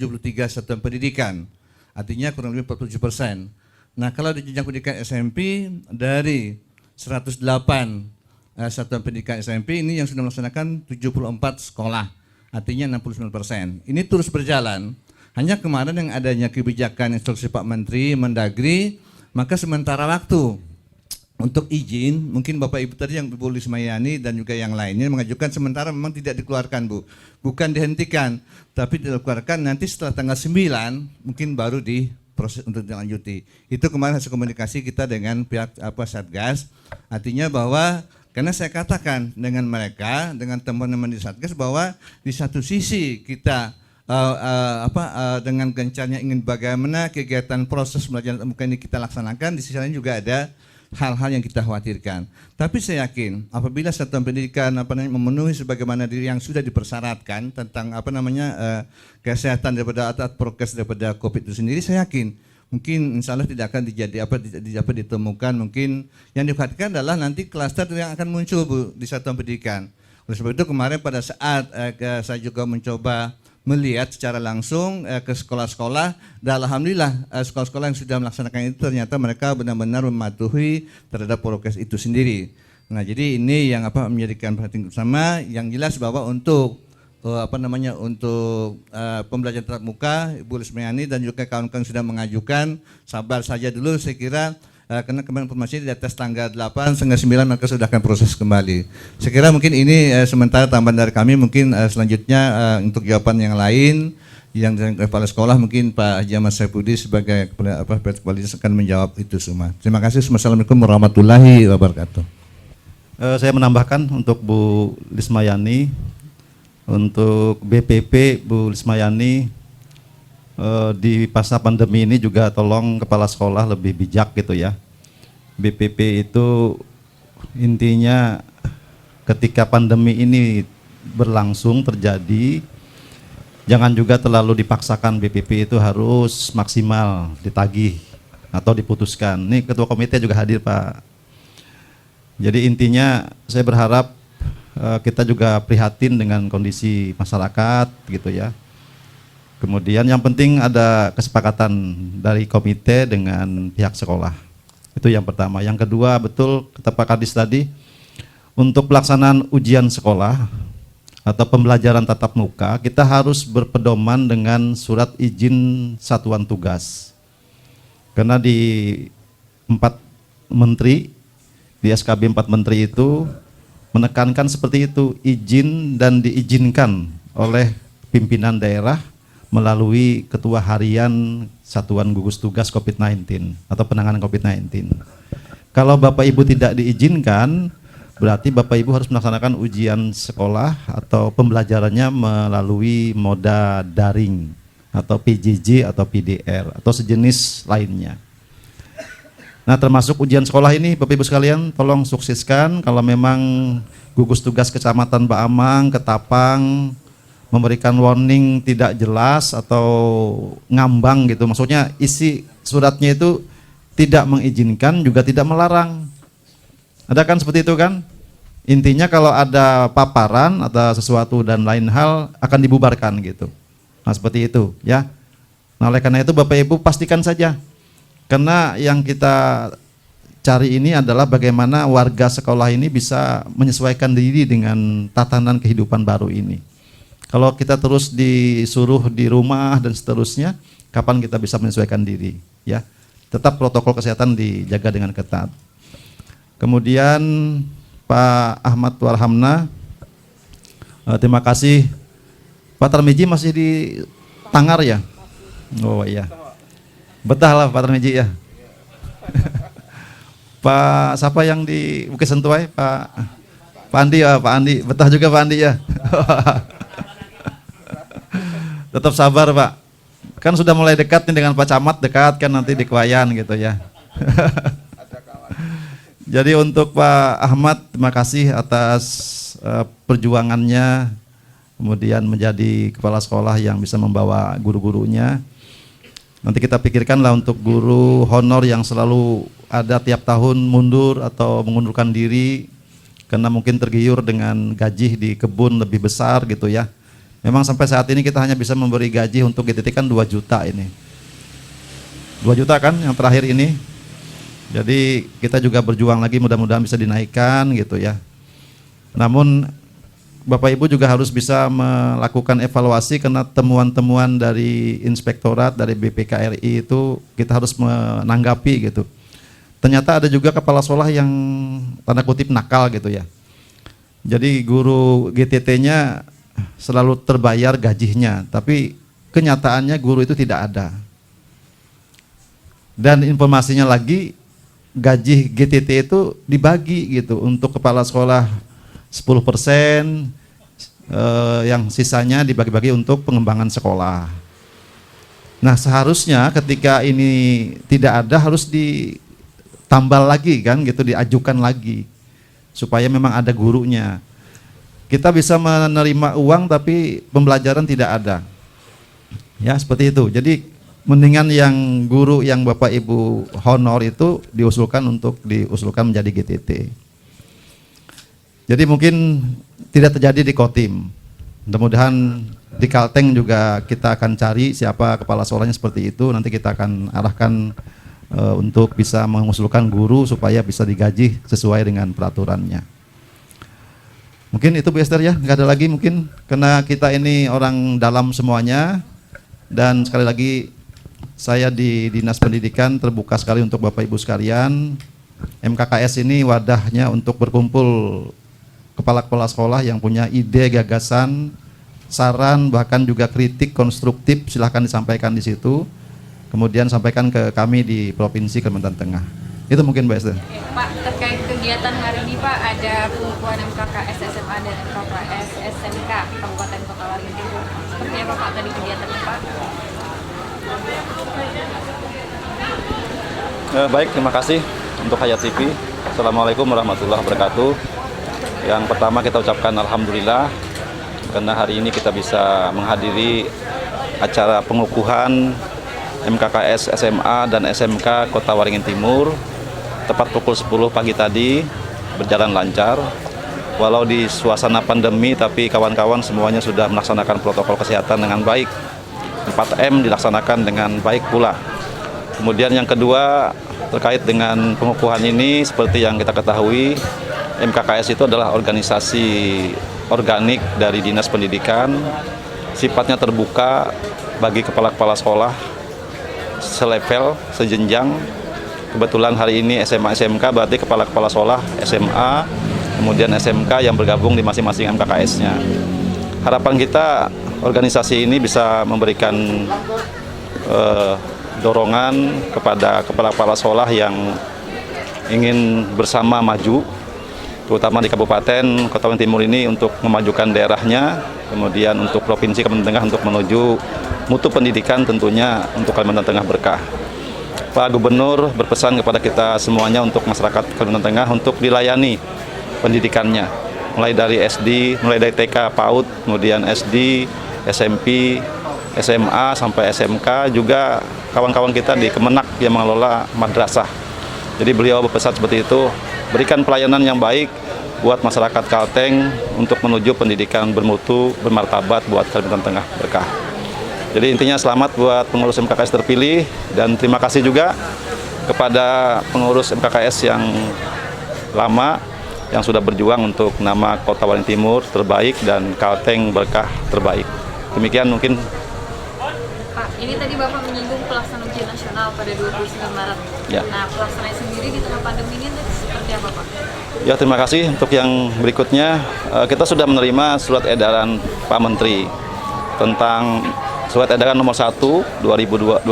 satuan pendidikan, artinya kurang lebih 47%. Nah kalau di jenjang pendidikan SMP dari 108 satuan pendidikan SMP ini yang sudah melaksanakan 74 sekolah, artinya 69%. Ini terus berjalan. Hanya kemarin yang adanya kebijakan instruksi Pak Menteri Mendagri, maka sementara waktu untuk izin, mungkin Bapak Ibu tadi yang Bu Lismayani dan juga yang lainnya mengajukan sementara memang tidak dikeluarkan Bu. Bukan dihentikan, tapi dikeluarkan nanti setelah tanggal 9 mungkin baru diproses untuk dilanjuti. Itu kemarin hasil komunikasi kita dengan pihak Satgas. Artinya bahwa karena saya katakan dengan mereka, dengan teman-teman di Satgas bahwa di satu sisi kita dengan gencarnya ingin bagaimana kegiatan proses belajar tatap muka ini kita laksanakan, di sisi lain juga ada hal-hal yang kita khawatirkan. Tapi saya yakin apabila satuan pendidikan memenuhi sebagaimana diri yang sudah dipersyaratkan tentang kesehatan daripada prokes daripada COVID itu sendiri, saya yakin mungkin insya Allah tidak akan ditemukan mungkin yang dikhawatirkan adalah nanti klaster yang akan muncul Bu di satuan pendidikan. Oleh sebab itu kemarin pada saat saya juga mencoba melihat secara langsung ke sekolah-sekolah dan alhamdulillah sekolah-sekolah yang sudah melaksanakan itu ternyata mereka benar-benar mematuhi terhadap prokes itu sendiri. Nah, jadi ini yang menjadikan perhatian bersama. Yang jelas bahwa untuk pembelajaran tatap muka, Ibu Lismayani dan juga kawan-kawan sudah mengajukan, sabar saja dulu saya kira. Karena kemarin informasi di atas tanggal 8 setengah 9 maka sudah akan proses kembali. Saya kira mungkin ini sementara tambahan dari kami, mungkin selanjutnya untuk jawaban yang lain yang dari kepala sekolah mungkin Pak Haji Ahmad Saifuddin sebagai kepala dinas akan menjawab itu semua. Terima kasih. Wassalamualaikum warahmatullahi wabarakatuh. Saya menambahkan untuk Bu Lismayani, untuk BPP Bu Lismayani, di masa pandemi ini juga tolong kepala sekolah lebih bijak gitu ya. BPP itu intinya ketika pandemi ini berlangsung terjadi, jangan juga terlalu dipaksakan. BPP itu harus maksimal ditagih atau diputuskan. Ini ketua komite juga hadir Pak. Jadi intinya saya berharap kita juga prihatin dengan kondisi masyarakat gitu ya. Kemudian yang penting ada kesepakatan dari komite dengan pihak sekolah. Itu yang pertama. Yang kedua, betul kata Pak Kadis tadi, untuk pelaksanaan ujian sekolah atau pembelajaran tatap muka, kita harus berpedoman dengan surat izin satuan tugas. Karena di 4 menteri, di SKB 4 menteri itu menekankan seperti itu, izin dan diizinkan oleh pimpinan daerah melalui ketua harian Satuan Gugus Tugas COVID-19 atau penanganan COVID-19. Kalau Bapak Ibu tidak diizinkan, berarti Bapak Ibu harus melaksanakan ujian sekolah atau pembelajarannya melalui moda daring atau PJJ atau PDR atau sejenis lainnya. Nah, termasuk ujian sekolah ini Bapak Ibu sekalian tolong sukseskan. Kalau memang gugus tugas kecamatan Baamang, Ketapang memberikan warning tidak jelas atau ngambang gitu, maksudnya isi suratnya itu tidak mengizinkan juga tidak melarang. Ada kan seperti itu kan? Intinya kalau ada paparan atau sesuatu dan lain hal akan dibubarkan gitu. Nah, seperti itu ya. Nah, oleh karena itu Bapak Ibu pastikan saja. Karena yang kita cari ini adalah bagaimana warga sekolah ini bisa menyesuaikan diri dengan tatanan kehidupan baru ini. Kalau kita terus disuruh di rumah dan seterusnya, kapan kita bisa menyesuaikan diri ya. Tetap protokol kesehatan dijaga dengan ketat. Kemudian Pak Ahmad Warhamna, terima kasih. Pak Tarmiji masih di Tangar ya? Oh iya. Betah lah Pak Tarmiji ya. Pak siapa yang di Bukit Sentuai? Pak Andi ya, Pak Andi. Betah juga Pak Andi ya. Tetap sabar Pak. Kan sudah mulai dekat nih dengan Pak Camat, dekat kan nanti di Kuayan gitu ya. Jadi untuk Pak Ahmad, terima kasih atas perjuangannya, kemudian menjadi kepala sekolah yang bisa membawa guru-gurunya. Nanti kita pikirkanlah untuk guru honor yang selalu ada tiap tahun mundur atau mengundurkan diri karena mungkin tergiur dengan gaji di kebun lebih besar gitu ya. Memang sampai saat ini kita hanya bisa memberi gaji untuk GTT kan 2 juta ini. 2 juta kan yang terakhir ini. Jadi kita juga berjuang lagi, mudah-mudahan bisa dinaikkan gitu ya. Namun Bapak Ibu juga harus bisa melakukan evaluasi karena temuan-temuan dari inspektorat, dari BPKRI itu kita harus menanggapi gitu. Ternyata ada juga kepala sekolah yang tanda kutip nakal gitu ya. Jadi guru GTT-nya selalu terbayar gajinya, tapi kenyataannya guru itu tidak ada. Dan informasinya lagi, gaji GTT itu dibagi gitu untuk kepala sekolah 10%, yang sisanya dibagi-bagi untuk pengembangan sekolah. Nah, seharusnya ketika ini tidak ada harus ditambal lagi kan gitu, diajukan lagi supaya memang ada gurunya. Kita bisa menerima uang tapi pembelajaran tidak ada. Ya, seperti itu. Jadi mendingan yang guru yang Bapak Ibu honor itu diusulkan menjadi GTT. Jadi mungkin tidak terjadi di Kotim. Mudah-mudahan di Kalteng juga kita akan cari siapa kepala sekolahnya seperti itu. Nanti kita akan arahkan untuk bisa mengusulkan guru supaya bisa digaji sesuai dengan peraturannya. Mungkin itu Bu Esther ya, nggak ada lagi mungkin karena kita ini orang dalam semuanya. Dan sekali lagi saya di Dinas Pendidikan terbuka sekali untuk Bapak Ibu sekalian. MKKS ini wadahnya untuk berkumpul kepala-kepala sekolah yang punya ide, gagasan, saran, bahkan juga kritik konstruktif, silahkan disampaikan di situ. Kemudian sampaikan ke kami di Provinsi Kalimantan Tengah. Itu mungkin Mbak Esther. Pak, terkait kegiatan hari ini Pak, ada pengukuhan MKKS SMA dan MKKS SMK Kabupaten Kota Waringin Timur. Seperti apa Pak tadi kegiatannya Pak? Baik, terima kasih untuk Hayat TV. Assalamualaikum warahmatullahi wabarakatuh. Yang pertama kita ucapkan alhamdulillah karena hari ini kita bisa menghadiri acara pengukuhan MKKS SMA dan SMK Kota Waringin Timur tepat pukul 10 pagi tadi, berjalan lancar. Walau di suasana pandemi tapi kawan-kawan semuanya sudah melaksanakan protokol kesehatan dengan baik. 4M dilaksanakan dengan baik pula. Kemudian yang kedua, terkait dengan pengukuhan ini, seperti yang kita ketahui, MKKS itu adalah organisasi organik dari Dinas Pendidikan, sifatnya terbuka bagi kepala-kepala sekolah selevel, sejenjang. Kebetulan hari ini SMA SMK berarti kepala-kepala sekolah SMA, kemudian SMK yang bergabung di masing-masing MKKS-nya. Harapan kita organisasi ini bisa memberikan dorongan kepada kepala-kepala sekolah yang ingin bersama maju, terutama di Kabupaten Kota Waringin Timur ini untuk memajukan daerahnya, kemudian untuk Provinsi Kalimantan Tengah untuk menuju mutu pendidikan tentunya untuk Kalimantan Tengah berkah. Pak Gubernur berpesan kepada kita semuanya untuk masyarakat Kalimantan Tengah untuk dilayani pendidikannya, mulai dari SD, mulai dari TK, PAUD, kemudian SD, SMP, SMA sampai SMK, juga kawan-kawan kita di Kemenak yang mengelola madrasah. Jadi beliau berpesan seperti itu, berikan pelayanan yang baik buat masyarakat Kalteng untuk menuju pendidikan bermutu, bermartabat buat Kalimantan Tengah berkah. Jadi intinya selamat buat pengurus MKKS terpilih, dan terima kasih juga kepada pengurus MKKS yang lama yang sudah berjuang untuk nama Kota Waringin Timur terbaik dan Kalteng berkah terbaik. Demikian mungkin. Pak, ini tadi Bapak menyinggung pelaksanaan ujian nasional pada 29 Maret. Ya. Nah, pelaksanaan sendiri di tengah pandemi ini seperti apa, Pak? Ya, terima kasih. Untuk yang berikutnya, kita sudah menerima surat edaran Pak Menteri tentang surat edaran nomor 1 2021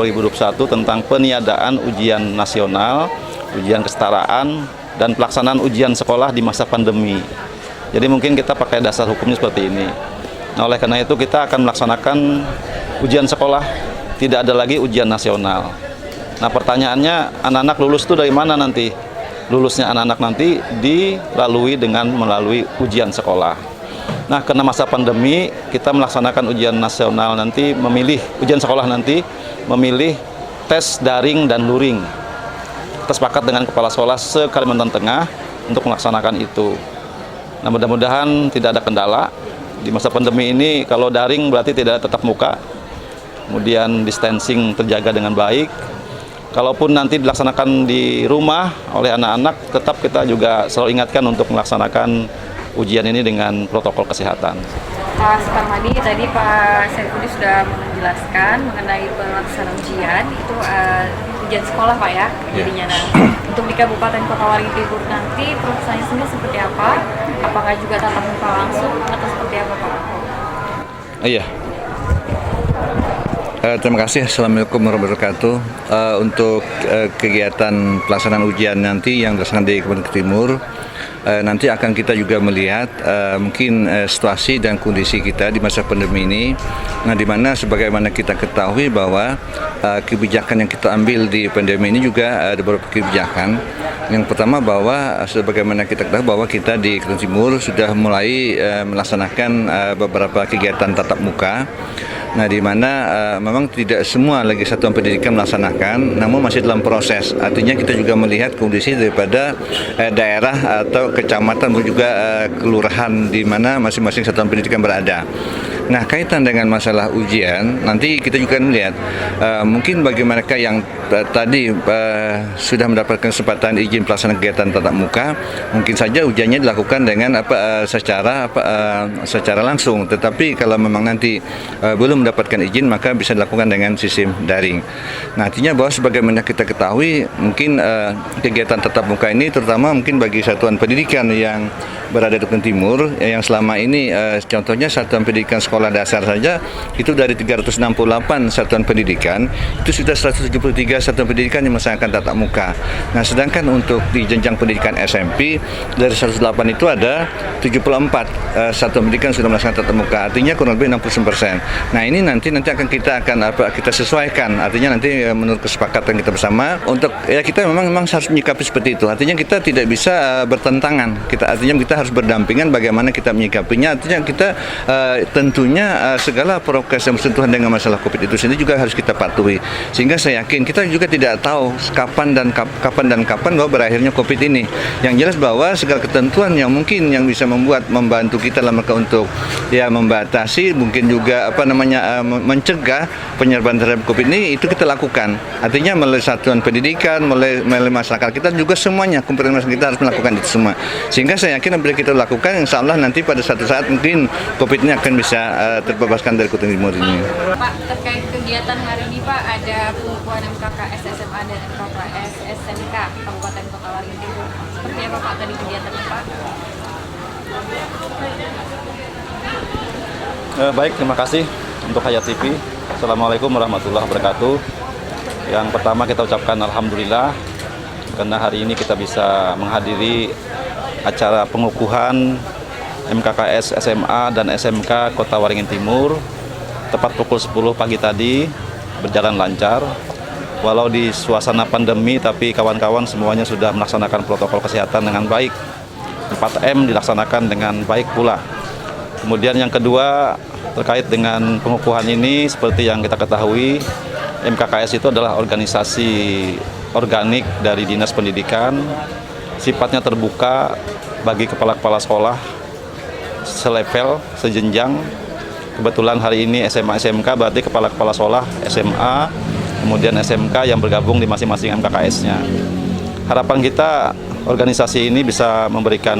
tentang peniadaan ujian nasional, ujian kesetaraan, dan pelaksanaan ujian sekolah di masa pandemi. Jadi mungkin kita pakai dasar hukumnya seperti ini. Nah, oleh karena itu kita akan melaksanakan ujian sekolah, tidak ada lagi ujian nasional. Nah, pertanyaannya, anak-anak lulus itu dari mana nanti? Lulusnya anak-anak nanti melalui ujian sekolah. Nah, karena masa pandemi, kita melaksanakan ujian nasional nanti, ujian sekolah nanti memilih tes daring dan luring. Kita sepakat dengan kepala sekolah se-Kalimantan Tengah untuk melaksanakan itu. Nah, mudah-mudahan tidak ada kendala. Di masa pandemi ini, kalau daring berarti tidak ada tatap muka, kemudian distancing terjaga dengan baik. Kalaupun nanti dilaksanakan di rumah oleh anak-anak, tetap kita juga selalu ingatkan untuk melaksanakan ujian ini dengan protokol kesehatan. Pak Suparmadi, tadi Pak Saifudi sudah menjelaskan mengenai pelaksanaan ujian, itu ujian sekolah Pak ya, jadinya. Nah, untuk di Kabupaten Kota Waringin Timur nanti pelaksanaannya sendiri seperti apa? Apakah juga tatap muka langsung atau seperti apa Pak? Iya. Terima kasih. Assalamualaikum warahmatullahi wabarakatuh. Untuk kegiatan pelaksanaan ujian nanti yang dilaksanakan di Kabupaten Timur, nanti akan kita juga melihat mungkin situasi dan kondisi kita di masa pandemi ini. Nah, di mana sebagaimana kita ketahui bahwa kebijakan yang kita ambil di pandemi ini juga ada beberapa kebijakan. Yang pertama bahwa sebagaimana kita ketahui bahwa kita di Kabupaten Timur sudah mulai melaksanakan beberapa kegiatan tatap muka. Nah, di mana memang tidak semua lagi satuan pendidikan melaksanakan, namun masih dalam proses. Artinya kita juga melihat kondisi daripada daerah atau kecamatan dan juga kelurahan di mana masing-masing satuan pendidikan berada. Nah, kaitan dengan masalah ujian, nanti kita juga melihat mungkin bagi mereka yang tadi sudah mendapatkan kesempatan izin pelaksanaan kegiatan tatap muka, mungkin saja ujiannya dilakukan dengan secara langsung. Tetapi kalau memang nanti belum mendapatkan izin, maka bisa dilakukan dengan sistem daring. Nah, artinya bahwa sebagaimana kita ketahui, mungkin kegiatan tatap muka ini terutama mungkin bagi satuan pendidikan yang berada di Kabupaten Timur, yang selama ini contohnya satuan pendidikan sekolah dasar saja itu dari 368 satuan pendidikan, itu sudah 173 satuan pendidikan yang melaksanakan tatap muka. Nah, sedangkan untuk di jenjang pendidikan SMP dari 108 itu ada 74 satuan pendidikan sudah melaksanakan tatap muka, artinya kurang lebih 60%. Nah, ini nanti akan kita sesuaikan, artinya nanti menurut kesepakatan kita bersama untuk kita memang harus menyikapi seperti itu. Artinya kita tidak bisa bertentangan. Artinya kita harus berdampingan bagaimana kita menyikapinya. Artinya kita tentunya segala prokes yang bersentuhan dengan masalah COVID itu sendiri juga harus kita patuhi. Sehingga saya yakin kita juga tidak tahu kapan dan kapan bahwa berakhirnya COVID ini. Yang jelas bahwa segala ketentuan yang mungkin yang bisa membantu kita dalam rangka untuk ya membatasi, mungkin juga mencegah penyebaran terhadap COVID ini, itu kita lakukan. Artinya melalui satuan pendidikan, melalui masyarakat kita juga semuanya, komponen masyarakat kita harus melakukan itu semua. Sehingga saya yakin apabila kita lakukan, insya Allah nanti pada suatu saat mungkin COVID ini akan bisa terbebaskan dari Kutai Timur ini. Pak, terkait kegiatan hari ini Pak, ada pengukuhan MKKS SMA dan MKKS SMK Kabupaten Kota Waringin Timur. Seperti apa Pak tadi kegiatannya Pak? Baik, terima kasih untuk Hayat TV. Assalamualaikum warahmatullahi wabarakatuh. Yang pertama kita ucapkan alhamdulillah karena hari ini kita bisa menghadiri acara pengukuhan MKKS SMA dan SMK Kota Waringin Timur tepat pukul 10 pagi tadi, berjalan lancar. Walau di suasana pandemi, tapi kawan-kawan semuanya sudah melaksanakan protokol kesehatan dengan baik. 4M dilaksanakan dengan baik pula. Kemudian yang kedua, terkait dengan pengukuhan ini, seperti yang kita ketahui, MKKS itu adalah organisasi organik dari Dinas Pendidikan, sifatnya terbuka bagi kepala-kepala sekolah selevel, sejenjang. Kebetulan hari ini SMA SMK berarti kepala-kepala sekolah SMA, kemudian SMK yang bergabung di masing-masing MKKS-nya. Harapan kita organisasi ini bisa memberikan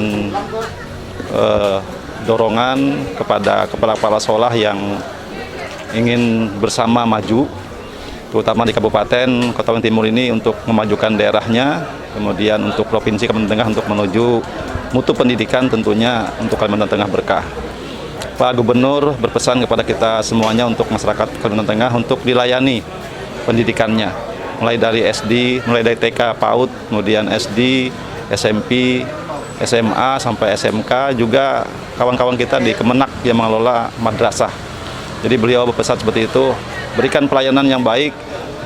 dorongan kepada kepala-kepala sekolah yang ingin bersama maju, terutama di Kabupaten Kota Waringin Timur ini untuk memajukan daerahnya, kemudian untuk Provinsi Kalimantan Tengah untuk menuju mutu pendidikan tentunya untuk Kalimantan Tengah berkah. Pak Gubernur berpesan kepada kita semuanya untuk masyarakat Kalimantan Tengah untuk dilayani pendidikannya, mulai dari SD, mulai dari TK, PAUD, kemudian SD, SMP, SMA sampai SMK, juga kawan-kawan kita di Kemenak yang mengelola madrasah. Jadi beliau berpesan seperti itu, berikan pelayanan yang baik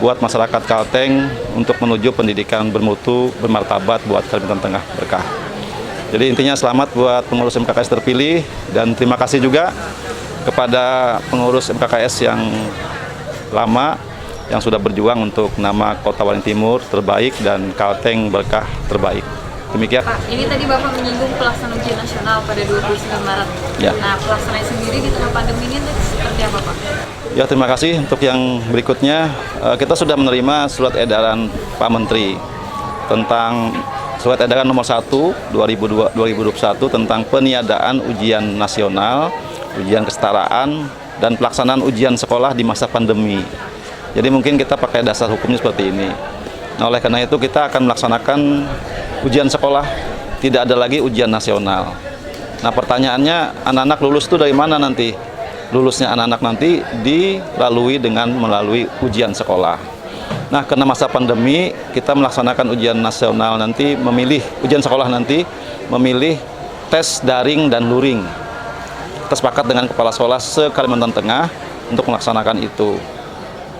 buat masyarakat Kalteng untuk menuju pendidikan bermutu, bermartabat buat Kalimantan Tengah berkah. Jadi intinya selamat buat pengurus MKKS terpilih, dan terima kasih juga kepada pengurus MKKS yang lama yang sudah berjuang untuk nama Kota Waringin Timur terbaik dan Kalteng berkah terbaik. Demikian. Pak, ini tadi Bapak menyinggung pelaksanaan ujian nasional pada 29 Maret. Ya. Nah, pelaksanaan sendiri di tengah pandemi ini seperti apa Pak? Ya, terima kasih. Untuk yang berikutnya, kita sudah menerima surat edaran Pak Menteri tentang surat edaran nomor 1 2021 tentang peniadaan ujian nasional, ujian kesetaraan, dan pelaksanaan ujian sekolah di masa pandemi. Jadi mungkin kita pakai dasar hukumnya seperti ini. Nah, oleh karena itu kita akan melaksanakan ujian sekolah, tidak ada lagi ujian nasional. Nah, pertanyaannya, anak-anak lulus itu dari mana nanti? Lulusnya anak-anak nanti melalui ujian sekolah. Nah, karena masa pandemi, kita melaksanakan ujian nasional nanti, ujian sekolah nanti memilih tes daring dan luring. Kita sepakat dengan kepala sekolah se-Kalimantan Tengah untuk melaksanakan itu.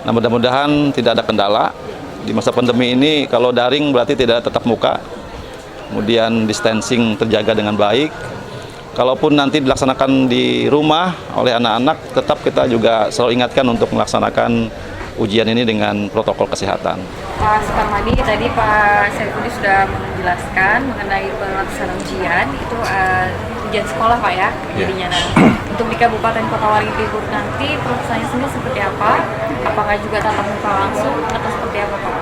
Nah, mudah-mudahan tidak ada kendala. Di masa pandemi ini, kalau daring berarti tidak ada tatap muka, kemudian distancing terjaga dengan baik. Kalaupun nanti dilaksanakan di rumah oleh anak-anak, tetap kita juga selalu ingatkan untuk melaksanakan ujian ini dengan protokol kesehatan. Pak Suparmadi, tadi Pak Saifudi sudah menjelaskan mengenai pelaksanaan ujian, itu ujian sekolah Pak ya, jadinya. Nah, untuk di Kabupaten Kota Waringin Timur nanti pelaksanaannya sendiri seperti apa? Apakah juga tatap muka langsung atau seperti apa Pak?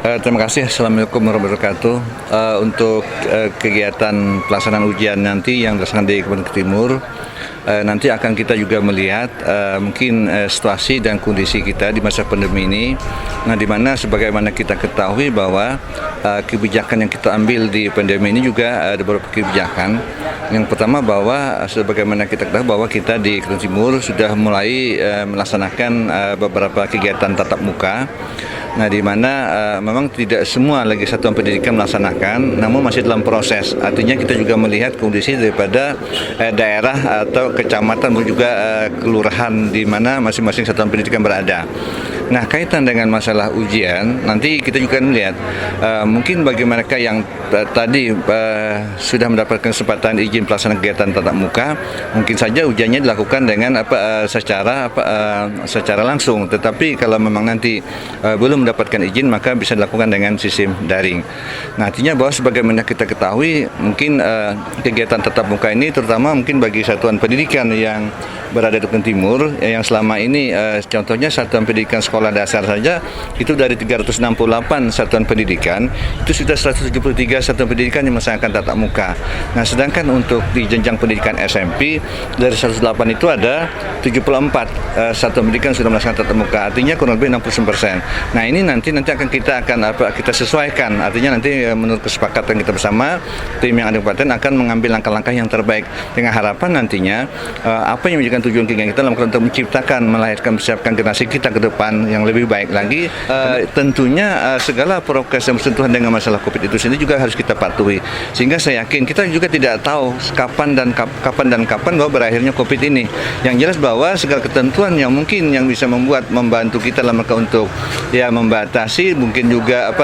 Terima kasih. Assalamualaikum warahmatullahi wabarakatuh. Untuk kegiatan pelaksanaan ujian nanti yang dilaksanakan di Kabupaten Timur, nanti akan kita juga melihat mungkin situasi dan kondisi kita di masa pandemi ini. Nah, di mana sebagaimana kita ketahui bahwa kebijakan yang kita ambil di pandemi ini juga ada beberapa kebijakan. Yang pertama bahwa sebagaimana kita ketahui bahwa kita di Kabupaten Timur sudah mulai melaksanakan beberapa kegiatan tatap muka. Nah, di mana memang tidak semua lagi satuan pendidikan melaksanakan, namun masih dalam proses. Artinya kita juga melihat kondisi daripada daerah atau kecamatan dan juga kelurahan di mana masing-masing satuan pendidikan berada. Nah, kaitan dengan masalah ujian, nanti kita juga melihat mungkin bagi mereka yang tadi sudah mendapatkan kesempatan izin pelaksanaan kegiatan tatap muka, mungkin saja ujiannya dilakukan dengan secara langsung. Tetapi kalau memang nanti belum mendapatkan izin, maka bisa dilakukan dengan sistem daring. Nah, artinya bahwa sebagaimana kita ketahui, mungkin kegiatan tatap muka ini terutama mungkin bagi satuan pendidikan yang berada di Timur, yang selama ini contohnya satuan pendidikan sekolah dasar saja itu dari 368 satuan pendidikan itu sudah 173 satuan pendidikan yang melaksanakan tatap muka. Nah, sedangkan untuk di jenjang pendidikan SMP dari 108 itu ada 74 satuan pendidikan sudah melaksanakan tatap muka, artinya kurang lebih 60%. Nah, ini nanti akan kita sesuaikan, artinya nanti menurut kesepakatan kita bersama tim yang ada di kabupaten akan mengambil langkah-langkah yang terbaik dengan harapan nantinya apa yang menjadikan tujuan kegiatan kita dalam untuk menciptakan, melahirkan, persiapkan generasi kita ke depan yang lebih baik lagi. Tentunya segala prokes yang bersentuhan dengan masalah COVID itu sendiri juga harus kita patuhi. Sehingga saya yakin kita juga tidak tahu kapan dan kapan bahwa berakhirnya COVID ini. Yang jelas bahwa segala ketentuan yang mungkin yang bisa membantu kita dalam rangka untuk membatasi, mungkin juga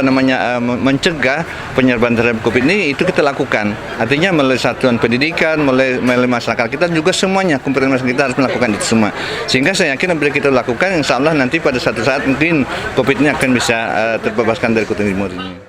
mencegah penyebaran terhadap COVID ini itu kita lakukan. Artinya melalui satuan pendidikan, melalui masyarakat kita juga semuanya, komponen masyarakat kita harus melakukan itu semua. Sehingga saya yakin apabila kita lakukan, insya Allah nanti pada satu saat mungkin COVID ini akan bisa terbebaskan dari Kota Timur ini.